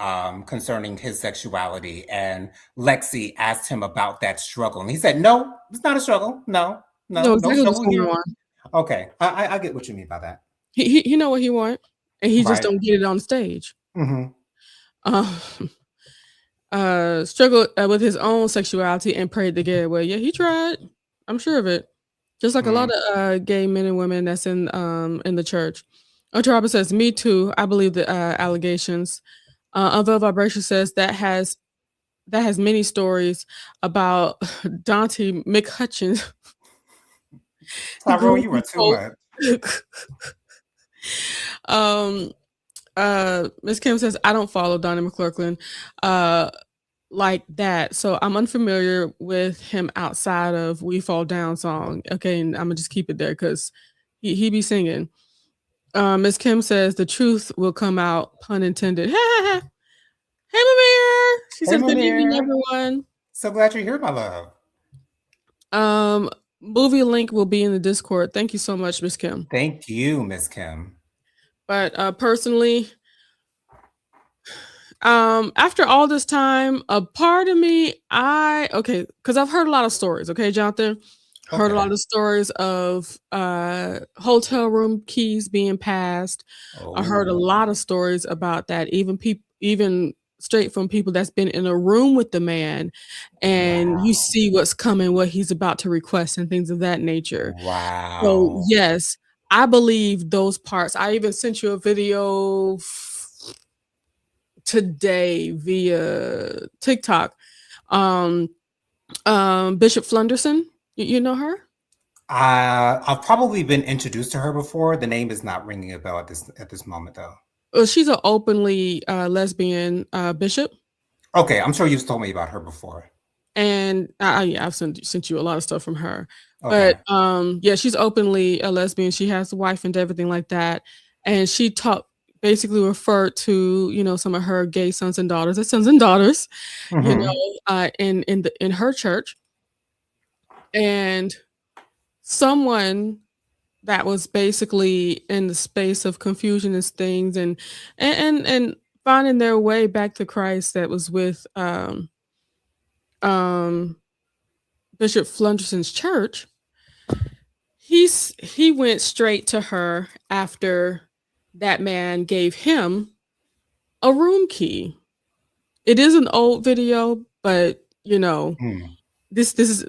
Speaker 1: concerning his sexuality, and Lexi asked him about that struggle, and he said, no, it's not a struggle. No
Speaker 2: exactly what's
Speaker 1: struggle
Speaker 2: going
Speaker 1: here.
Speaker 2: on.
Speaker 1: Okay. I get what you mean by that.
Speaker 2: He know what he want, and he just don't get it on stage. Struggled with his own sexuality and prayed to get well. Yeah, he tried. I'm sure of it. Just like a lot of gay men and women that's in the church. Auntie Robin says, me too. I believe the allegations. Unveiled Vibration says that has many stories about Donnie McClurkin.
Speaker 1: Tyrone, you were too
Speaker 2: much. Miss Kim says, I don't follow Donnie McClurkin like that, so I'm unfamiliar with him outside of We Fall Down song. Okay, and I'm gonna just keep it there, because he be singing. Miss Kim says the truth will come out, pun intended. Hey, Mamir. She said, good evening, everyone.
Speaker 1: So glad you're here, my
Speaker 2: love. Movie link will be in the Discord. Thank you so much, Miss Kim.
Speaker 1: Thank you, Miss Kim.
Speaker 2: But personally, After all this time, a part of me, because I've heard a lot of stories, okay, Jonathan? Heard a lot
Speaker 1: Okay.
Speaker 2: of stories of hotel room keys being passed. I heard a
Speaker 1: Oh,
Speaker 2: lot of stories about that, even straight from people that's been in a room with the man, and you
Speaker 1: wow.
Speaker 2: see what's coming, what he's about to request, and things of that nature. So,
Speaker 1: Wow.
Speaker 2: yes, I believe those parts. I even sent you a video today via TikTok. Um, Bishop Flunderson, you know her?
Speaker 1: I've probably been introduced to her before. The name is not ringing a bell at this moment, though.
Speaker 2: She's an openly lesbian bishop,
Speaker 1: Okay, I'm sure you've told me about her before.
Speaker 2: and yeah, I've sent you a lot of stuff from her. But
Speaker 1: Okay.
Speaker 2: yeah, she's openly a lesbian. She has a wife and everything like that, and she taught basically referred to some of her gay sons and daughters as sons and daughters,
Speaker 1: Hmm.
Speaker 2: in her church, and someone that was basically in the space of confusion as things and finding their way back to Christ that was with um Bishop Flunderson's church. He went straight to her after that man gave him a room key. It is an old video, but
Speaker 1: Hmm.
Speaker 2: this is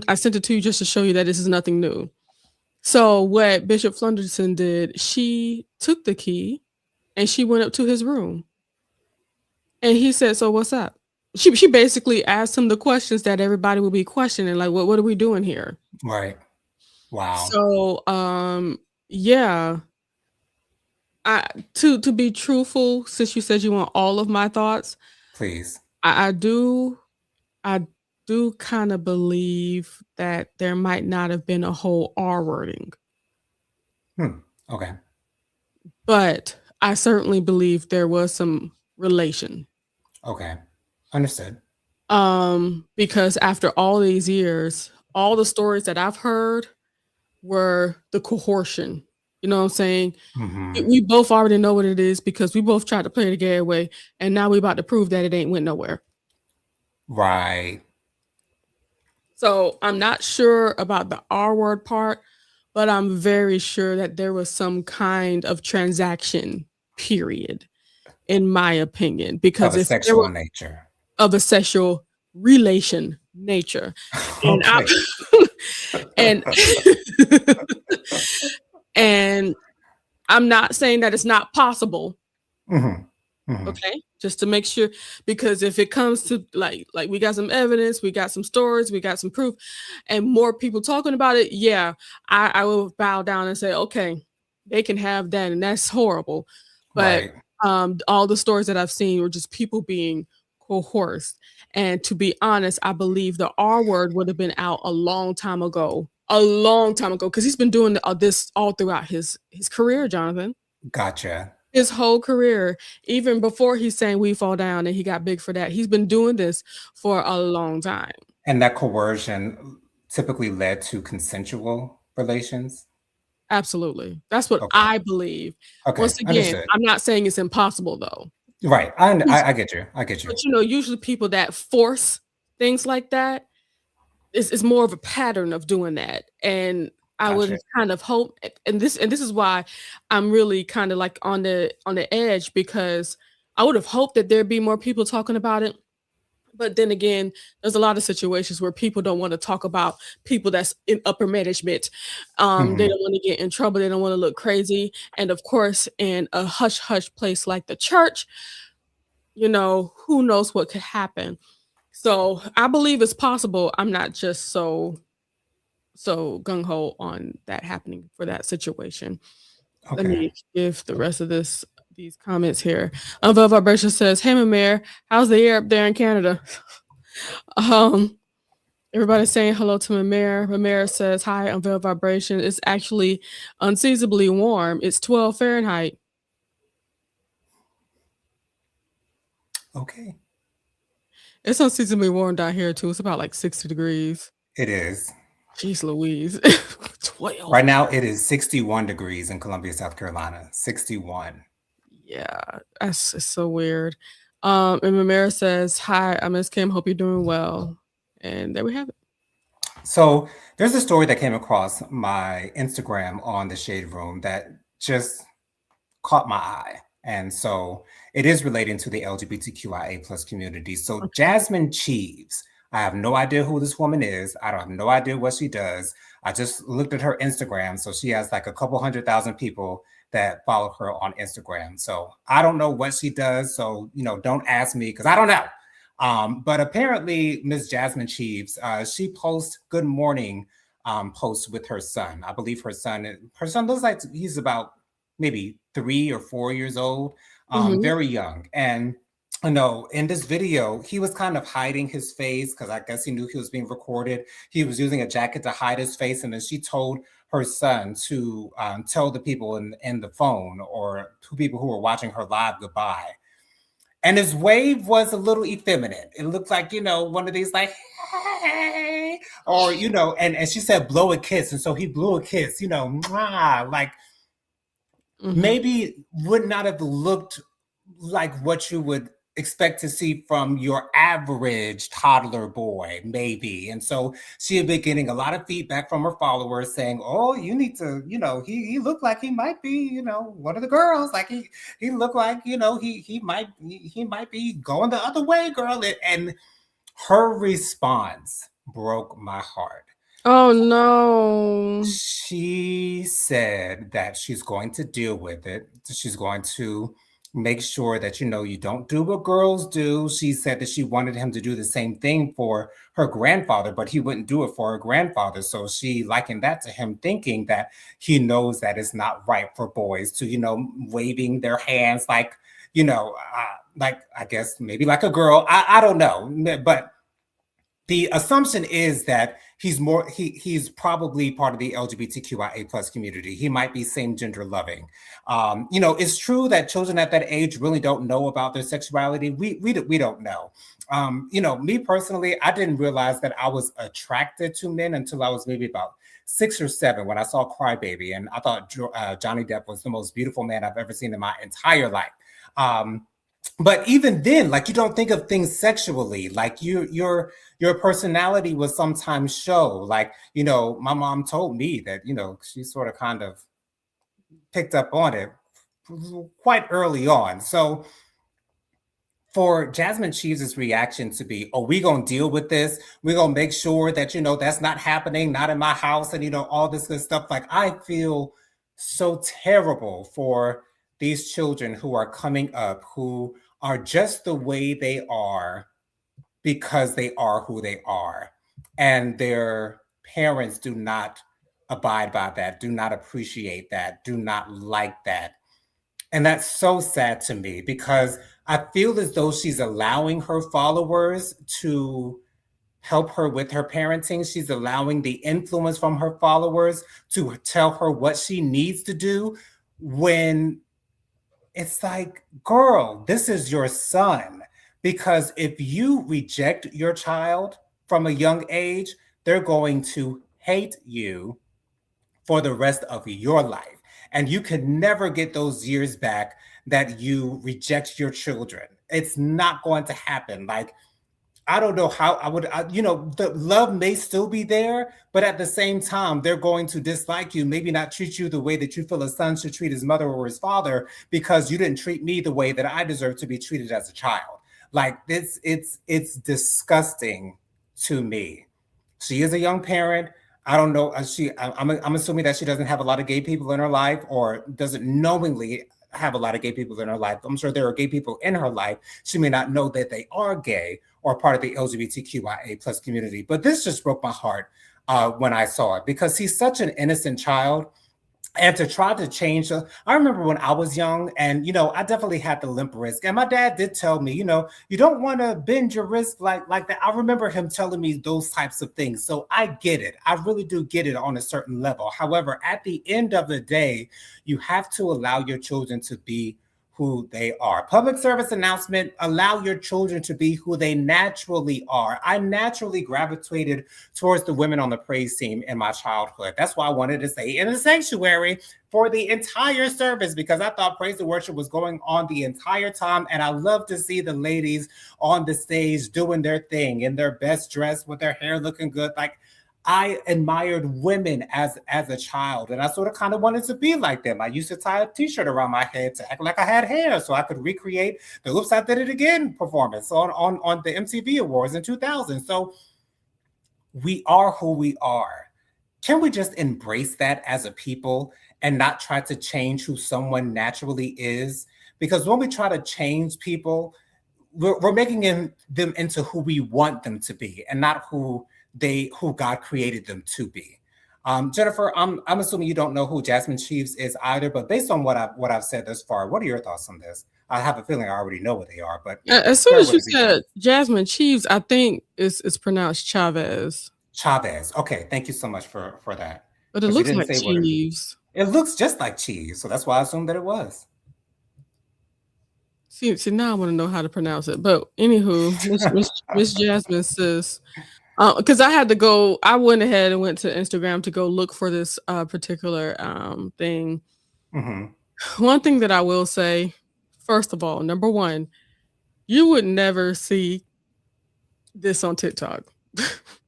Speaker 2: I sent it to you just to show you that this is nothing new. So what Bishop Flunderson did, she took the key and she went up to his room. And he said, "So what's up?" She basically asked him the questions that everybody would be questioning, like, "What are we doing here?"
Speaker 1: Right. Wow.
Speaker 2: So, yeah, I to be truthful, since you said you want all of my thoughts,
Speaker 1: Please.
Speaker 2: I do I do kind of believe that there might not have been a whole R wording,
Speaker 1: Hmm. Okay.
Speaker 2: but I certainly believe there was some relation.
Speaker 1: Okay. Understood.
Speaker 2: Because after all these years, all the stories that I've heard were the coercion. You know what I'm saying?
Speaker 1: Hmm.
Speaker 2: We both already know what it is because we both tried to play the gay way, and now we about to prove that it ain't went nowhere.
Speaker 1: Right.
Speaker 2: So I'm not sure about the R word part, but I'm very sure that there was some kind of transaction, period, in my opinion.
Speaker 1: Of
Speaker 2: Because
Speaker 1: a
Speaker 2: if there were
Speaker 1: sexual nature.
Speaker 2: of a sexual relation nature, and I
Speaker 1: Okay.
Speaker 2: and and I'm not saying that it's not possible,
Speaker 1: Hmm. Hmm.
Speaker 2: okay? Just to make sure, because if it comes to like we got some evidence, we got some stories, we got some proof, and more people talking about it, yeah, I will bow down and say, okay, they can have that, and that's horrible. But
Speaker 1: Right.
Speaker 2: all the stories that I've seen were just people being coerced. And to be honest, I believe the R word would have been out a long time ago, because he's been doing this all throughout his career, Jonathan.
Speaker 1: Gotcha.
Speaker 2: His whole career, even before he's saying "We Fall Down" and he got big for that, he's been doing this for a long time.
Speaker 1: And that coercion typically led to consensual relations.
Speaker 2: Absolutely, that's what
Speaker 1: Okay.
Speaker 2: I believe.
Speaker 1: Okay.
Speaker 2: Once again,
Speaker 1: Understood.
Speaker 2: I'm not saying it's impossible though.
Speaker 1: Right. I get you. I get you.
Speaker 2: But usually people that force things like that is more of a pattern of doing that. And I would
Speaker 1: Gotcha.
Speaker 2: have kind of hope, and this is why I'm really kind of like on the edge, because I would have hoped that there'd be more people talking about it. But then again, there's a lot of situations where people don't want to talk about people that's in upper management. They
Speaker 1: Hmm.
Speaker 2: don't want to get in trouble. They don't want to look crazy. And of course, in a hush hush place like the church, who knows what could happen. So I believe it's possible. I'm not just so gung ho on that happening for that situation. Let
Speaker 1: Okay.
Speaker 2: me give the rest of these comments here. Above Vibration says, "Hey Mamere, how's the air up there in Canada?" um, Everybody's saying hello to Mamere. Mamere says, "Hi, Unveiled Vibration. It's actually unseasonably warm. It's 12 Fahrenheit.
Speaker 1: Okay.
Speaker 2: It's unseasonably warm down here too. It's about like 60 degrees.
Speaker 1: It is.
Speaker 2: Jeez Louise. 12.
Speaker 1: Right now, it is 61 degrees in Columbia, South Carolina. 61.
Speaker 2: Yeah, it's so weird. And Mamera says, "Hi, I Miss Kim. Hope you're doing well." And there we have it.
Speaker 1: So there's a story that came across my Instagram on the Shade Room that just caught my eye. And so it is relating to the LGBTQIA plus community. So Jasmine Cheeves, I have no idea who this woman is. I don't have no idea what she does. I just looked at her Instagram. So she has like a couple 100,000 people that follow her on Instagram. So I don't know what she does. So, don't ask me because I don't know. But apparently, Miss Jasmine Cheeves, she posts good morning posts with her son. I believe her son looks like he's about maybe 3 or 4 years old, very young. And in this video, he was kind of hiding his face because I guess he knew he was being recorded. He was using a jacket to hide his face. And then she told her son to tell the people in the phone or two people who were watching her live goodbye. And his wave was a little effeminate. It looked like, one of these like, hey, or, and she said, blow a kiss. And so he blew a kiss, mwah, like maybe would not have looked like what you would expect to see from your average toddler boy, maybe. And so she had been getting a lot of feedback from her followers saying, oh, you need to, he looked like he might be, one of the girls. Like he looked like, he might be going the other way, girl. And her response broke my heart.
Speaker 2: Oh no.
Speaker 1: She said that she's going to deal with it. She's going to make sure that you don't do what girls do. She said that she wanted him to do the same thing for her grandfather, but he wouldn't do it for her grandfather. So she likened that to him thinking that he knows that it's not right for boys to waving their hands like like I guess maybe like a girl. I don't know, but the assumption is that he's probably part of the LGBTQIA plus community. He might be same gender loving. It's true that children at that age really don't know about their sexuality. We don't know. Me personally, I didn't realize that I was attracted to men until I was maybe about 6 or 7 when I saw Cry Baby, and I thought Johnny Depp was the most beautiful man I've ever seen in my entire life. But even then, like, you don't think of things sexually. Like your personality will sometimes show. Like, my mom told me that, she sort of kind of picked up on it quite early on. So for Jasmine Cheeves' reaction to be, oh, we gonna deal with this. We're gonna make sure that, that's not happening, not in my house, and all this good stuff. Like, I feel so terrible for these children who are coming up, who are just the way they are because they are who they are. And their parents do not abide by that, do not appreciate that, do not like that. And that's so sad to me because I feel as though she's allowing her followers to help her with her parenting. She's allowing the influence from her followers to tell her what she needs to do, when it's like, girl, this is your son. Because if you reject your child from a young age, they're going to hate you for the rest of your life. And you can never get those years back that you reject your children. It's not going to happen. Like, I don't know how the love may still be there, but at the same time, they're going to dislike you, maybe not treat you the way that you feel a son should treat his mother or his father, because you didn't treat me the way that I deserve to be treated as a child. Like, it's disgusting to me. She is a young parent. I don't know. I'm assuming that she doesn't have a lot of gay people in her life, or doesn't knowingly have a lot of gay people in her life. I'm sure there are gay people in her life. She may not know that they are gay or part of the LGBTQIA plus community. But this just broke my heart when I saw it, because he's such an innocent child. And to try to change, I remember when I was young, and I definitely had the limp wrist. And my dad did tell me, you don't want to bend your wrist like that. I remember him telling me those types of things. So I get it. I really do get it on a certain level. However, at the end of the day, you have to allow your children to be who they are. Public service announcement, allow your children to be who they naturally are. I naturally gravitated towards the women on the praise team in my childhood. That's why I wanted to stay in the sanctuary for the entire service, because I thought praise and worship was going on the entire time. And I love to see the ladies on the stage doing their thing in their best dress with their hair looking good. Like, I admired women as a child, and I sort of kind of wanted to be like them. I used to tie a t-shirt around my head to act like I had hair so I could recreate the Oops, I Did It Again performance on the MTV Awards in 2000. So we are who we are. Can we just embrace that as a people and not try to change who someone naturally is? Because when we try to change people, we're making them into who we want them to be and not who God created them to be. Jennifer, I'm assuming you don't know who Jasmine Cheeves is either, but based on what I've said thus far, what are your thoughts on this? I have a feeling I already know what they are, but
Speaker 2: as soon as you said Jasmine Cheeves, I think it's pronounced Chavez.
Speaker 1: Chavez. Okay, thank you so much for that.
Speaker 2: But it looks like Cheeves.
Speaker 1: It looks just like cheese, so that's why I assumed that it was.
Speaker 2: See, now I want to know how to pronounce it. But anywho, Miss Jasmine says, because I went ahead and went to Instagram to go look for this particular thing. Mm-hmm. One thing that I will say, first of all, number one, you would never see this on TikTok.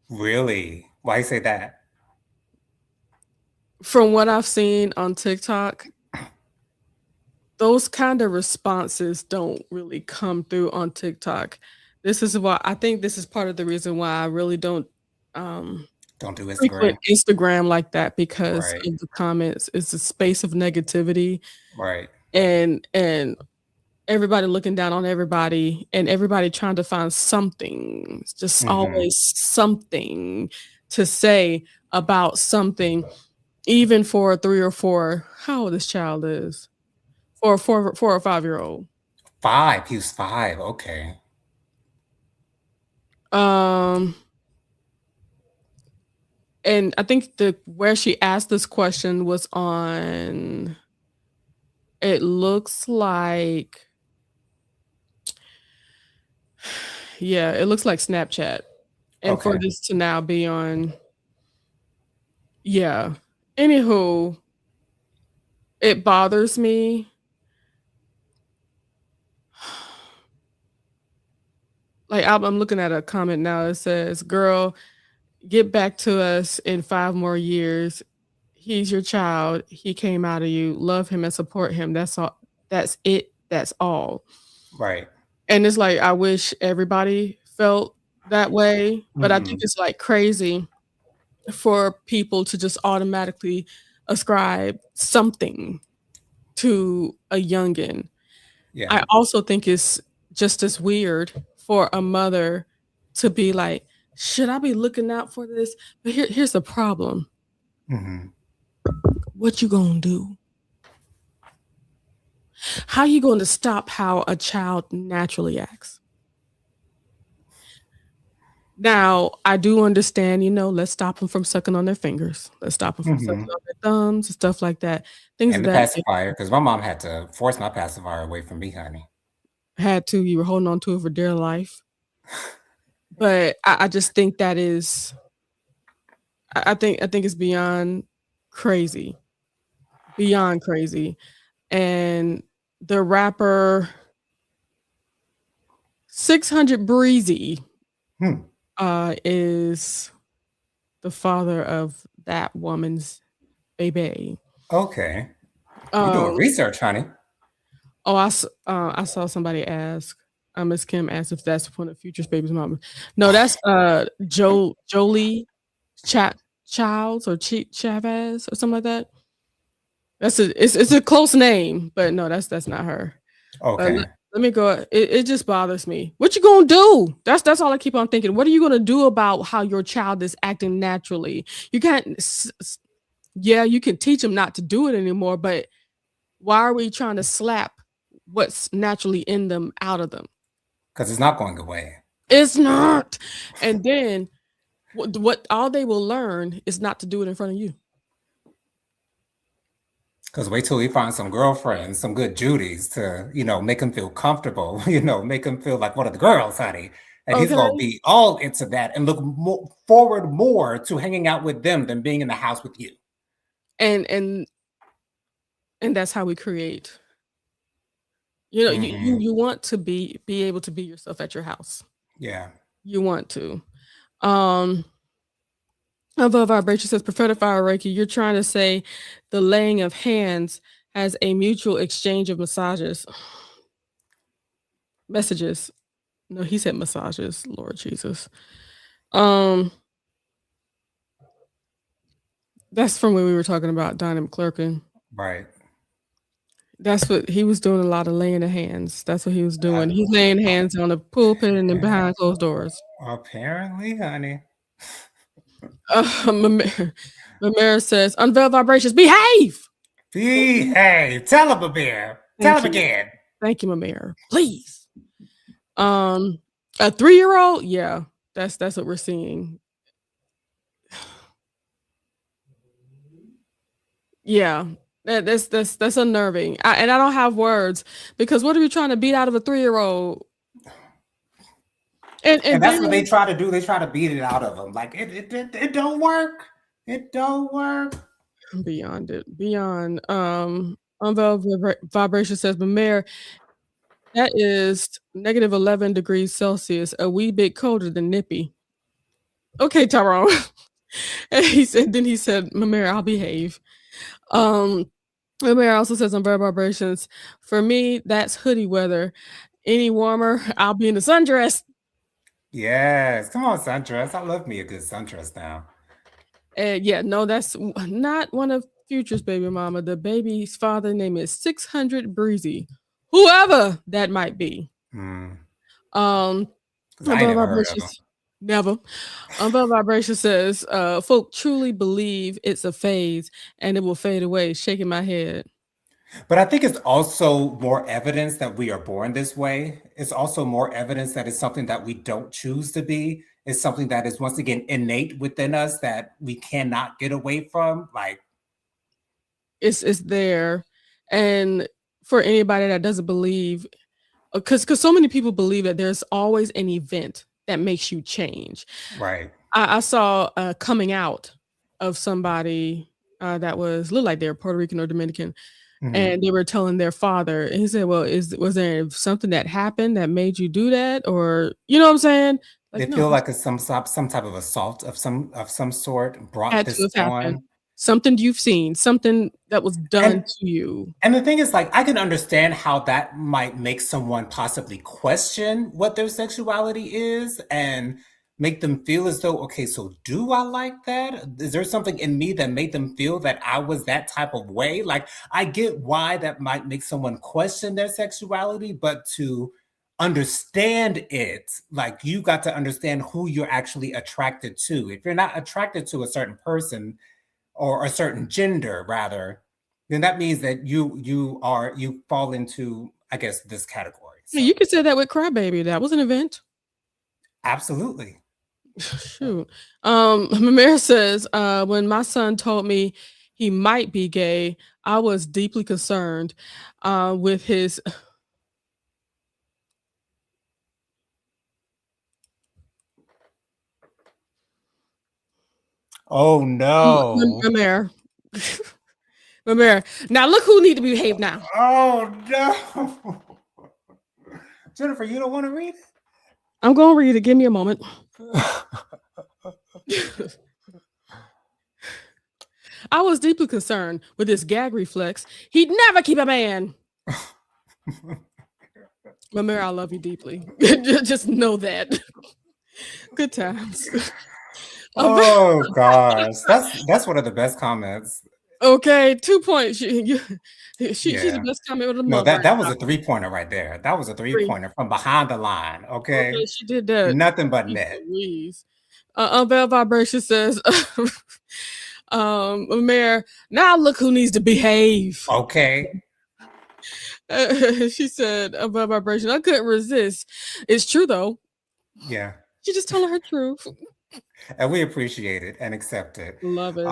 Speaker 1: Really? Why you say that?
Speaker 2: From what I've seen on TikTok, those kind of responses don't really come through on TikTok. This is why I think this is part of the reason why I really don't
Speaker 1: do
Speaker 2: Instagram like that, because of the comments. It's a space of negativity.
Speaker 1: Right.
Speaker 2: And everybody looking down on everybody and everybody trying to find something. It's just always something to say about something, even for a 3 or 4, how old this child is. For a 4 or 5-year-old.
Speaker 1: 5. He was 5. Okay.
Speaker 2: And I think where she asked this question was on, it looks like, yeah, it looks like Snapchat. And for this to now be on, yeah. Anywho, it bothers me. Like, I'm looking at a comment now. It says, "Girl, get back to us in 5 more years. He's your child. He came out of you. Love him and support him. That's all. That's it. That's all."
Speaker 1: Right.
Speaker 2: And it's like, I wish everybody felt that way, but I think it's like crazy for people to just automatically ascribe something to a youngin. Yeah. I also think it's just as weird for a mother to be like, should I be looking out for this? But here's the problem. What you gonna do? How you going to stop how a child naturally acts? Now, I do understand, let's stop them from sucking on their fingers. Let's stop them from sucking on their thumbs and stuff like that. Things
Speaker 1: and
Speaker 2: the
Speaker 1: pacifier, because my mom had to force my pacifier away from me, honey.
Speaker 2: Had to. You were holding on to it for dear life. But I just think that is, I think it's beyond crazy. Beyond crazy. And the rapper 600 Breezy is the father of that woman's baby.
Speaker 1: Okay. You're doing research, honey.
Speaker 2: Oh, I saw somebody ask. Miss Kim asked if that's one of Future's baby's mama. No, that's Jolie Childs or Chavez or something like that. It's a close name, but no, that's not her.
Speaker 1: Okay.
Speaker 2: Let me go. It just bothers me. What you gonna do? That's all I keep on thinking. What are you gonna do about how your child is acting naturally? You can't. Yeah, you can teach them not to do it anymore, but why are we trying to slap what's naturally in them out of them?
Speaker 1: Because it's not going away.
Speaker 2: It's not. And then what all they will learn is not to do it in front of you.
Speaker 1: Because wait till he finds some girlfriends, some good Judies to, make him feel comfortable, make him feel like one of the girls, honey. And he's
Speaker 2: Okay.
Speaker 1: going to be all into that and look forward more to hanging out with them than being in the house with you.
Speaker 2: And that's how we create. You want to be able to be yourself at your house.
Speaker 1: Yeah.
Speaker 2: You want to. Above vibration says prophetic fire Reiki. You're trying to say the laying of hands has a mutual exchange of messages. No, he said massages. Lord Jesus. That's from when we were talking about Donnie McClurkin.
Speaker 1: Right.
Speaker 2: That's what he was doing. A lot of laying of hands. That's what he was doing. He's laying hands on the pulpit and then behind closed doors.
Speaker 1: Apparently, honey.
Speaker 2: Mamera says, unveil vibrations, behave.
Speaker 1: Behave. Tell him, Mamera. Tell him again.
Speaker 2: Thank you, Mamera. Please. A 3-year-old, yeah, that's what we're seeing. Yeah, that's unnerving. I don't have words because what are you trying to beat out of a 3-year-old?
Speaker 1: And that's what they try to do. They try to beat it out of them. Like it don't work. It don't work.
Speaker 2: Beyond it. Beyond. Unveiled vibration says, but Mayor, that is negative 11 degrees Celsius, a wee bit colder than Nippy. Okay, Tyrone. And he said, Mayor, I'll behave. Mayor also says on Verb Vibrations, for me, that's hoodie weather. Any warmer, I'll be in the sundress.
Speaker 1: Yes, come on, sundress. I love me a good sundress now.
Speaker 2: Yeah, no, that's not one of Future's baby mama. The baby's father name is 600 Breezy, whoever that might be.
Speaker 1: I never heard of him.
Speaker 2: Never. Unveiled Vibration says, folk truly believe it's a phase and it will fade away. Shaking my head.
Speaker 1: But I think it's also more evidence that we are born this way. It's also more evidence that it's something that we don't choose to be. It's something that is once again innate within us that we cannot get away from. Like
Speaker 2: it's there. And for anybody that doesn't believe, because so many people believe that there's always an event that makes you change.
Speaker 1: Right.
Speaker 2: I saw a coming out of somebody that looked like they're Puerto Rican or Dominican. And they were telling their father, and he said, well, was there something that happened that made you do that? Or, you know what I'm saying?
Speaker 1: Like, they feel like it's some type of assault of some sort brought this on.
Speaker 2: Something you've seen, something that was done to you.
Speaker 1: And the thing is, like, I can understand how that might make someone possibly question what their sexuality is and make them feel as though, okay, so do I like that? Is there something in me that made them feel that I was that type of way? Like, I get why that might make someone question their sexuality, but to understand it, like, you got to understand who you're actually attracted to. If you're not attracted to a certain person or a certain gender, rather, then that means that you fall into, I guess, this category.
Speaker 2: So. You could say that with Crybaby. That was an event.
Speaker 1: Absolutely.
Speaker 2: Shoot. Mamere says, when my son told me he might be gay, I was deeply concerned with his.
Speaker 1: Oh no.
Speaker 2: Mamere. Mamere. Now look who need to behave now.
Speaker 1: Oh no. Jennifer, you don't want to read it?
Speaker 2: I'm going to read it. Give me a moment. I was deeply concerned with his gag reflex. He'd never keep a man. Mamere, I love you deeply. Just know that. Good times.
Speaker 1: Oh gosh, that's one of the best comments.
Speaker 2: Okay, 2 points. She's the best comment of the month.
Speaker 1: No, that was a 3-pointer right there. That was a 3-pointer from behind the line. Okay,
Speaker 2: she did that.
Speaker 1: Nothing but net.
Speaker 2: Unveiled Vibration says, Mayor, now look who needs to behave.
Speaker 1: Okay.
Speaker 2: She said, Unveiled Vibration, I couldn't resist. It's true though.
Speaker 1: Yeah.
Speaker 2: She just telling her truth.
Speaker 1: And we appreciate it and accept it.
Speaker 2: Love it.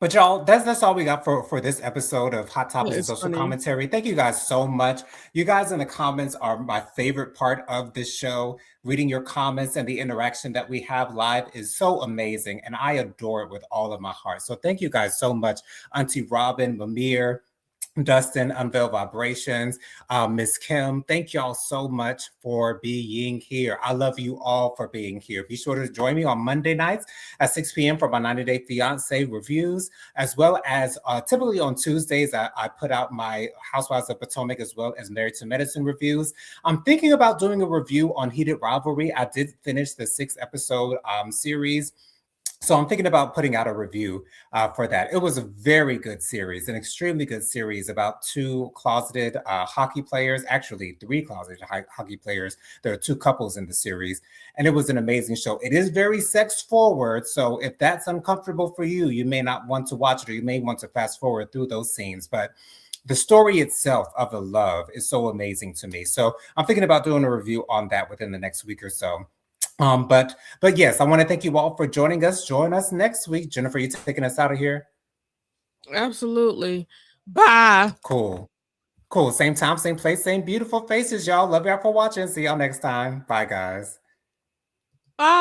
Speaker 1: But y'all, that's all we got for this episode of Hot
Speaker 2: Yeah,
Speaker 1: Topics and
Speaker 2: it's
Speaker 1: Social
Speaker 2: funny.
Speaker 1: Commentary. Thank you guys so much. You guys in the comments are my favorite part of this show. Reading your comments and the interaction that we have live is so amazing, and I adore it with all of my heart. So thank you guys so much, Auntie Robin, Mamir, Dustin, Unveil Vibrations, Miss Kim. Thank y'all so much for being here. I love you all for being here. Be sure to join me on Monday nights at 6 p.m. for my 90-Day Fiancé reviews, as well as typically on Tuesdays, I put out my Housewives of Potomac as well as Married to Medicine reviews. I'm thinking about doing a review on Heated Rivalry. I did finish the 6-episode series. So I'm thinking about putting out a review for that. It was a very good series, an extremely good series about two closeted hockey players, actually three closeted hockey players. There are two couples in the series, and it was an amazing show. It is very sex forward, so if that's uncomfortable for you, you may not want to watch it, or you may want to fast forward through those scenes. But the story itself of the love is so amazing to me. So I'm thinking about doing a review on that within the next week or so. But yes, I want to thank you all for joining us. Join us next week. Jennifer, you taking us out of here?
Speaker 2: Absolutely. Bye.
Speaker 1: Cool. Cool. Same time, same place, same beautiful faces, y'all. Love y'all for watching. See y'all next time. Bye, guys.
Speaker 2: Bye.